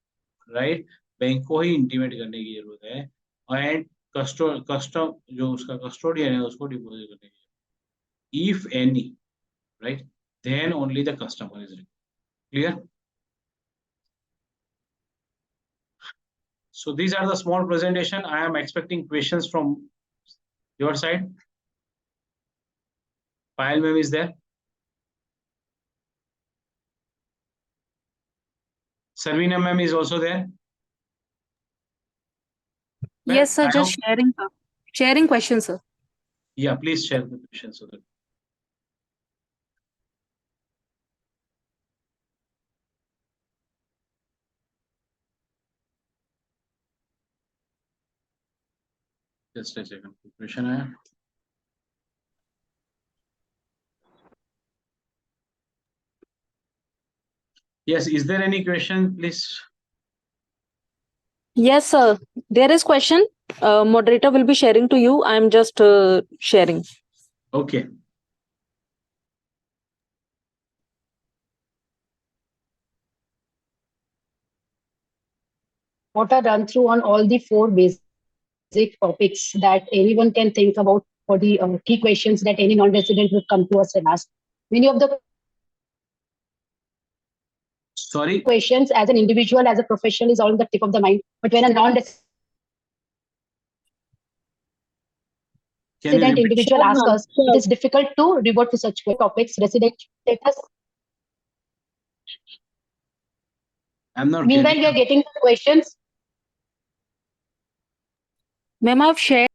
right? Bank को ही intimate करने की जरूरत है, एंड कस्टम जो उसका कस्टोडियन है उसको डिपॉजिट करने की, if any, right? Then only the customer is required. Clear? So these are the small presentation. I am expecting questions from your side. Payal ma'am is there. Sarvina ma'am is also there.
Yes, sir.
I
Just
hope-
sharing, sir. Sharing questions, sir.
Yeah, please share the questions so that. Just a second. Question है. Yes, is there any question, please?
Yes, sir. There is question. Moderator will be sharing to you. I'm just sharing.
Okay.
What a run through on all the four basic topics that anyone can think about for the key questions that any non-resident would come to us and ask. Many of the
Sorry.
questions as an individual, as a professional is all on the tip of the mind. But when a non-resident
Can you repeat?
individual
Sure,
asks
ma'am.
us,
Sure.
it is difficult to revert to such topics. Resident status.
I'm not
Meanwhile,
getting.
we are getting the questions.
Ma'am, I've shared.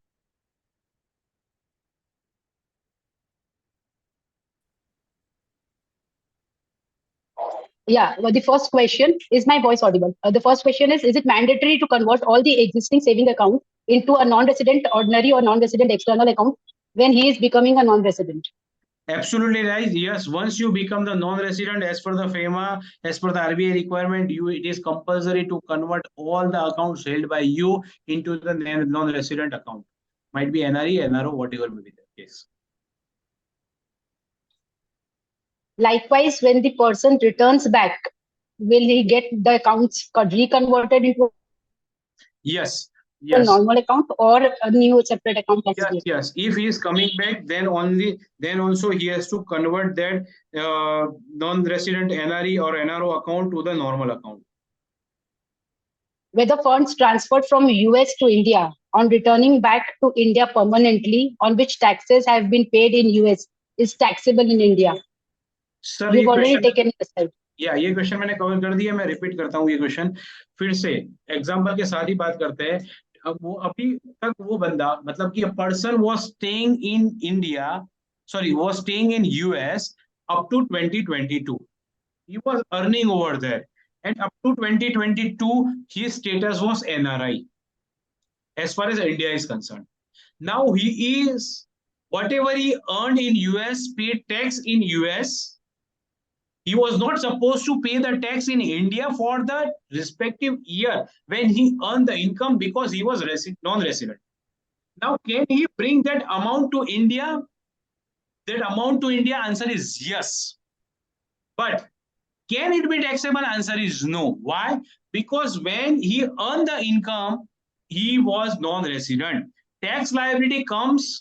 Yeah, well, the first question is my voice audible? The first question is it mandatory to convert all the existing saving account into a non-resident ordinary or non-resident external account when he is becoming a non-resident?
Absolutely right. Yes, once you become the non-resident, as per the FEMA, as per the RBI requirement, it is compulsory to convert all the accounts held by you into the non-resident account. Might be NRE, NRO, whatever may be the case.
Likewise, when the person returns back, will he get the accounts reconverted into
Yes,
a
yes.
normal account or a new separate account?
Yes, yes. If he is coming back, then also he has to convert that non-resident NRE or NRO account to the normal account.
Whether funds transferred from US to India on returning back to India permanently, on which taxes have been paid in US, is taxable in India.
Sir
You've
ये
already
question
taken a step.
ये question मैंने cover कर दिया, मैं repeat करता हूँ ये question फिर से एग्जांपल के साथ ही बात करते हैं. अब वो अभी तक वो बंदा मतलब कि person was staying in India, sorry was staying in US up to 2022. He was earning over there, and up to 2022 his status was NRI as far as India is concerned. Now he is, whatever he earned in US, paid tax in US. He was not supposed to pay the tax in India for the respective year when he earned the income because he was non-resident. Now, can he bring that amount to India? That amount to India, answer is yes. But can it be taxable? Answer is no. Why? Because when he earned the income, he was non-resident. Tax liability comes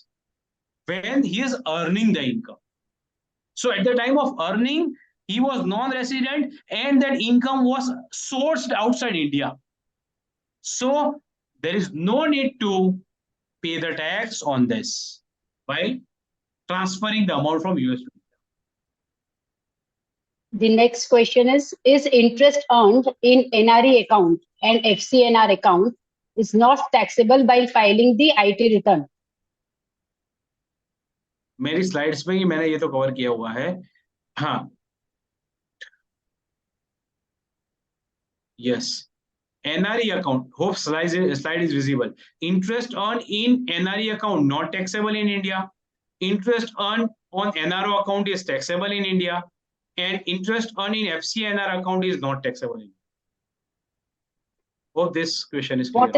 when he is earning the income. So at the time of earning, he was non-resident and that income was sourced outside India. So there is no need to pay the tax on this by transferring the amount from US to India.
The next question is interest earned in NRE account and FCNR account is not taxable while filing the IT return?
मेरी slides में ही मैंने ये तो cover किया हुआ है. हाँ, yes. NRE account, hope slide is visible. Interest earned in NRE account not taxable in India. Interest earned on NRO account is taxable in India, and interest earned in FCNR account is not taxable in India. Hope this question is clear.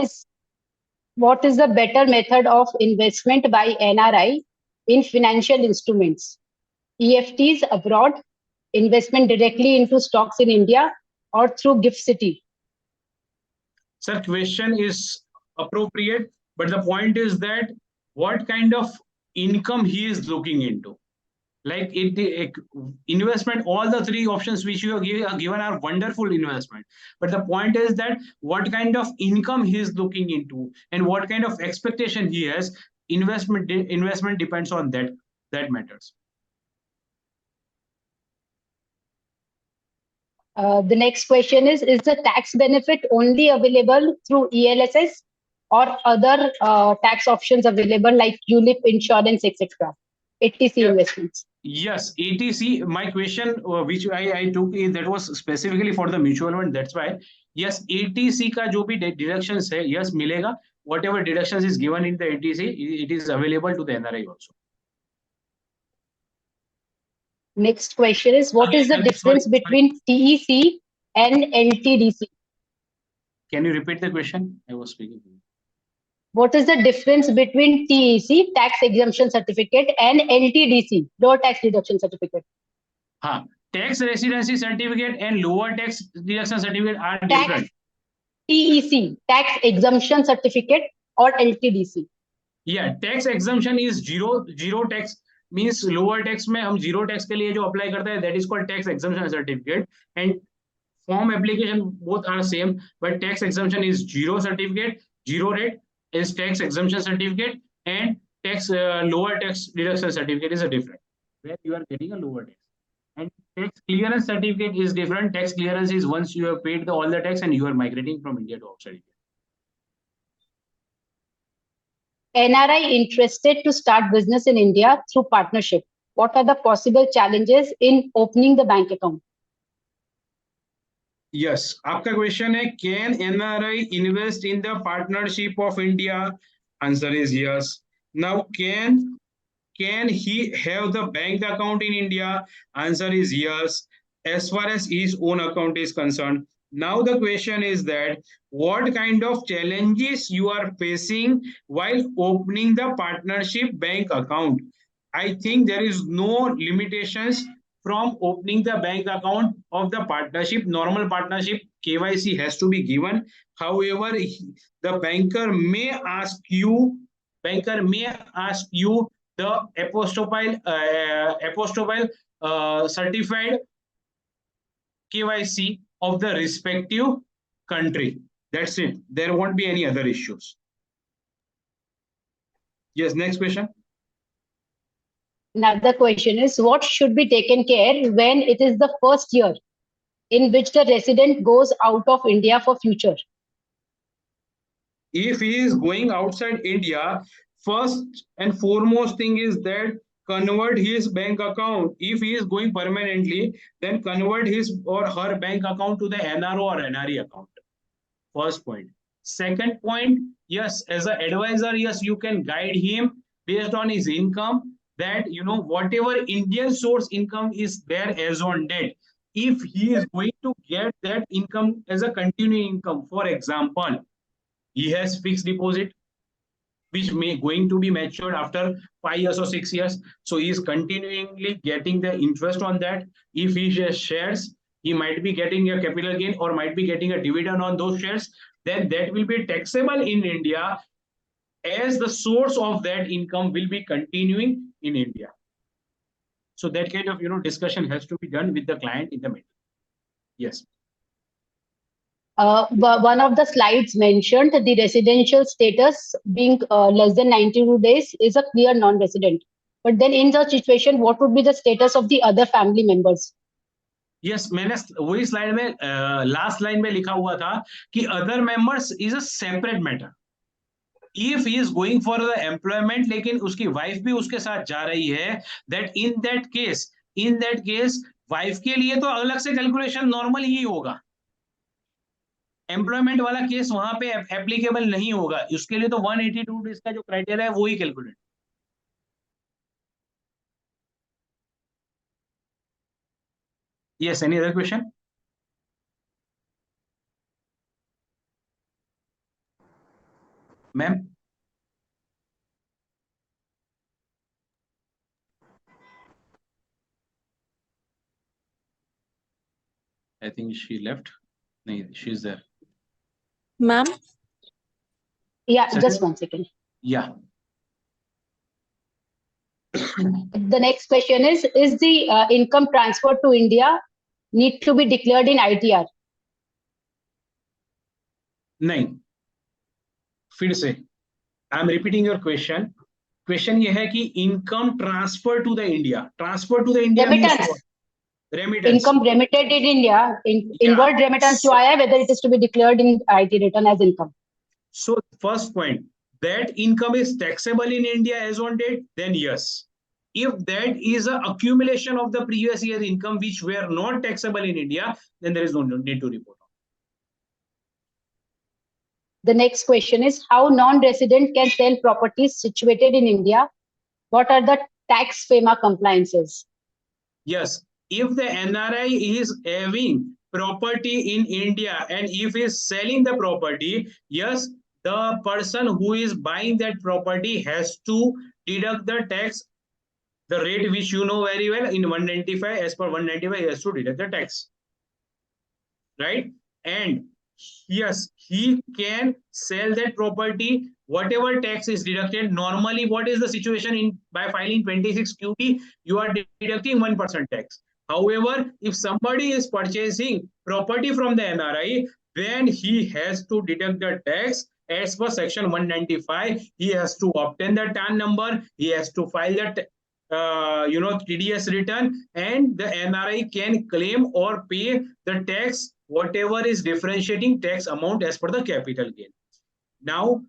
What is the better method of investment by NRI in financial instruments? EFTs abroad, investment directly into stocks in India, or through Gift City?
Sir, question is appropriate, but the point is that what kind of income he is looking into. Like investment, all the three options which you are given are wonderful investment. But the point is that what kind of income he is looking into and what kind of expectation he has, investment depends on that matters.
The next question is the tax benefit only available through ELSS or other tax options available like ULIP insurance, etc.? ATC investments.
Yes, ATC. My question, which I took, is that was specifically for the mutual fund. That's why, yes, ATC का जो भी deductions है, yes, मिलेगा. Whatever deductions is given in the ATC, it is available to the NRI also.
Next question is what is the difference between TEC and LTDC?
Can you repeat the question? I was speaking.
What is the difference between TEC, tax exemption certificate, and LTDC, lower tax deduction certificate?
Tax residency certificate and lower tax deduction certificate are different.
TEC, tax exemption certificate, or LTDC?
Yeah, tax exemption is zero tax, means lower tax में हम zero tax के लिए जो apply करते हैं, that is called tax exemption certificate, and form application both are same, but tax exemption is zero certificate, zero rate is tax exemption certificate, and tax lower tax deduction certificate is a different, where you are getting a lower tax. And tax clearance certificate is different. Tax clearance is once you have paid all the tax and you are migrating from India to outside India.
NRI interested to start business in India through partnership. What are the possible challenges in opening the bank account?
Yes, आपका question है can NRI invest in the partnership of India? Answer is yes. Now can he have the bank account in India? Answer is yes, as far as his own account is concerned. Now the question is that what kind of challenges you are facing while opening the partnership bank account? I think there is no limitations from opening the bank account of the partnership. Normal partnership KYC has to be given. However, the banker may ask you the apostrophe certified KYC of the respective country. That's it. There won't be any other issues. Yes, next question.
Another question is, what should be taken care when it is the first year in which the resident goes out of India for future?
If he is going outside India, first and foremost thing is that convert his bank account. If he is going permanently, then convert his or her bank account to the NRO or NRE account. First point. Second point, yes, as an advisor, yes, you can guide him based on his income, that whatever Indian source income is there as on date, if he is going to get that income as a continuing income, for example, he has fixed deposit which may going to be matured after 5 years or 6 years, so he is continually getting the interest on that. If he has shares, he might be getting a capital gain or might be getting a dividend on those shares, then that will be taxable in India, as the source of that income will be continuing in India. So that kind of discussion has to be done with the client in the middle. Yes.
One of the slides mentioned the residential status being less than 92 days is a clear non-resident. But then in the situation, what would be the status of the other family members?
Yes, मैंने वही slide में last line में लिखा हुआ था कि other members is a separate matter. If he is going for the employment लेकिन उसकी वाइफ भी उसके साथ जा रही है, that in that case wife के लिए तो अलग से कैलकुलेशन नॉर्मल ही होगा. एम्प्लॉयमेंट वाला केस वहां पे एप्लीकेबल नहीं होगा, उसके लिए तो 182 डेज का जो क्राइटेरिया है वो ही calculate. Yes, any other question? Ma'am? I think she left. No, she's there.
Ma'am?
Yeah,
Second?
just 1 second.
Yeah.
The next question is the income transferred to India need to be declared in ITR?
नहीं, फिर से I am repeating your question. Question ये है कि income transfer to the India
Remittance.
Remittance.
Income remitted in India, inward remittance जो आया है, whether it is to be declared in IT return as income.
So first point, that income is taxable in India as on date, then yes. If that is an accumulation of the previous year income which were not taxable in India, then there is no need to report.
The next question is how non-resident can sell properties situated in India? What are the tax FEMA compliances?
Yes, if the NRI is having property in India and if he is selling the property, yes, the person who is buying that property has to deduct the tax, the rate which you know very well in 195. As per 195, he has to deduct the tax, right? And yes, he can sell that property, whatever tax is deducted. Normally, what is the situation in by filing 26 QB? You are deducting 1% tax. However, if somebody is purchasing property from the NRI, then he has to deduct the tax as per section 195. He has to obtain the TAN number. He has to file that TDS return, and the NRI can claim or pay the tax, whatever is differentiating tax amount as per the capital gain. Now,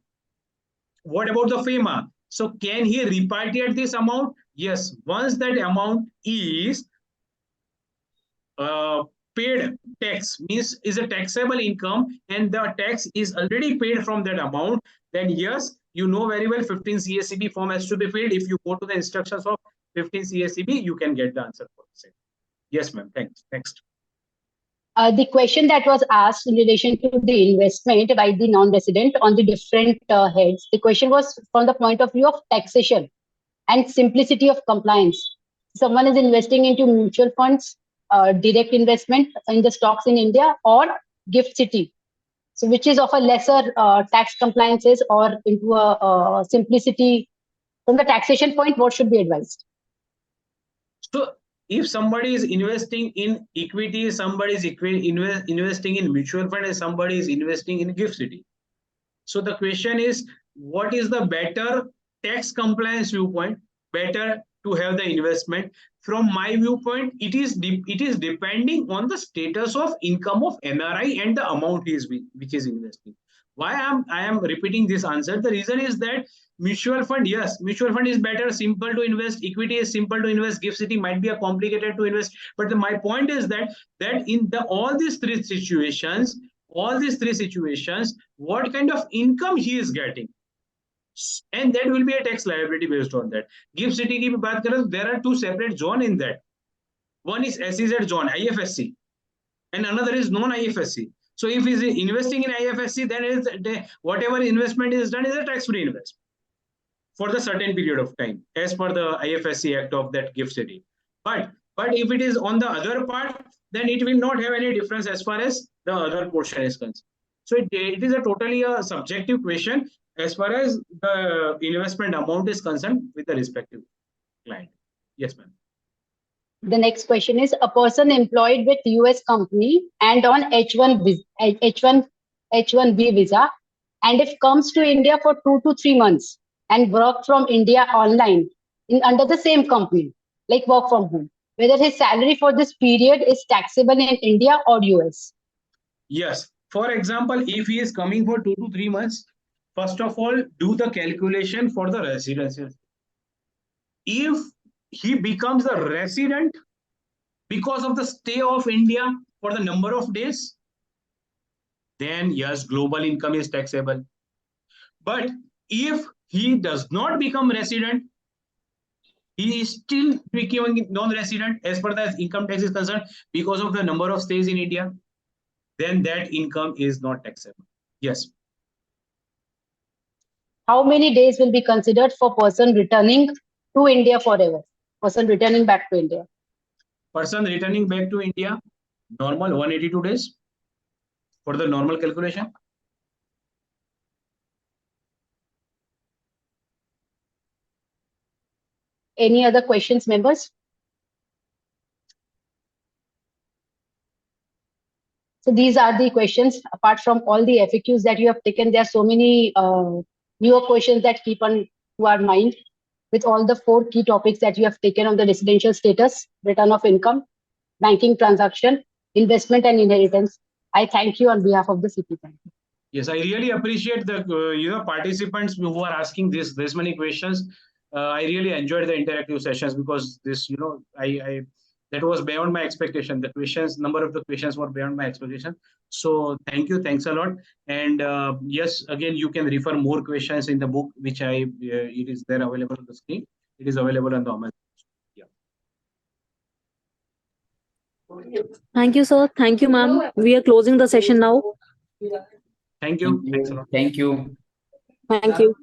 what about the FEMA? So can he repatriate this amount? Yes, once that amount is paid tax, means is a taxable income, and the tax is already paid from that amount, then yes, you know very well 15 CACB form has to be filled. If you go to the instructions of 15 CACB, you can get the answer for the same. Yes, ma'am. Thanks. Next.
The question that was asked in relation to the investment by the non-resident on the different heads, the question was from the point of view of taxation and simplicity of compliance. Someone is investing into mutual funds, direct investment in the stocks in India, or gift city. So which is of a lesser tax compliances or into a simplicity from the taxation point, what should be advised?
So if somebody is investing in equity, somebody is investing in mutual fund, and somebody is investing in gift city. So the question is, what is the better tax compliance viewpoint? Better to have the investment. From my viewpoint, it is depending on the status of income of NRI and the amount which is investing. Why I am repeating this answer? The reason is that mutual fund, yes, mutual fund is better, simple to invest. Equity is simple to invest. Gift city might be a complicated to invest. But my point is that in all these three situations, what kind of income he is getting, and that will be a tax liability based on that. Gift city ki baat karo, there are two separate zones in that. One is SEZ zone, IFSC, and another is non-IFSC. So if he is investing in IFSC, then whatever investment is done is a tax-free investment for the certain period of time, as per the IFSC Act of that gift city. But if it is on the other part, then it will not have any difference as far as the other portion is concerned. So it is a totally a subjective question as far as the investment amount is concerned with the respective client. Yes, ma'am.
The next question is, a person employed with US company and on H1B visa, and if comes to India for 2 to 3 months and work from India online under the same company, like work from home, whether his salary for this period is taxable in India or US?
Yes. For example, if he is coming for 2 to 3 months, first of all, do the calculation for the residency. If he becomes a resident because of the stay of India for the number of days, then yes, global income is taxable. But if he does not become resident, he is still becoming non-resident as per the income tax is concerned because of the number of stays in India, then that income is not taxable. Yes.
How many days will be considered for person returning to India forever? Person returning back to India.
Person returning back to India, normal 182 days for the normal calculation.
Any other questions, members? So these are the questions. Apart from all the FAQs that you have taken, there are so many newer questions that keep on to our mind with all the 4 key topics that you have taken on the residential status, return of income, banking transaction, investment and inheritance. I thank you on behalf of the CP.
Yes, I really appreciate the participants who are asking this many questions. I really enjoyed the interactive sessions because this I that was beyond my expectation. The questions, number of the questions were beyond my expectation. So thanks a lot. And yes, again, you can refer more questions in the book, which it is there available on the screen. It is available on the Amazon. Yeah.
Thank you, sir. Thank you, ma'am. We are closing the session now.
Thank you. Thanks a lot.
Thank you.
Thank you.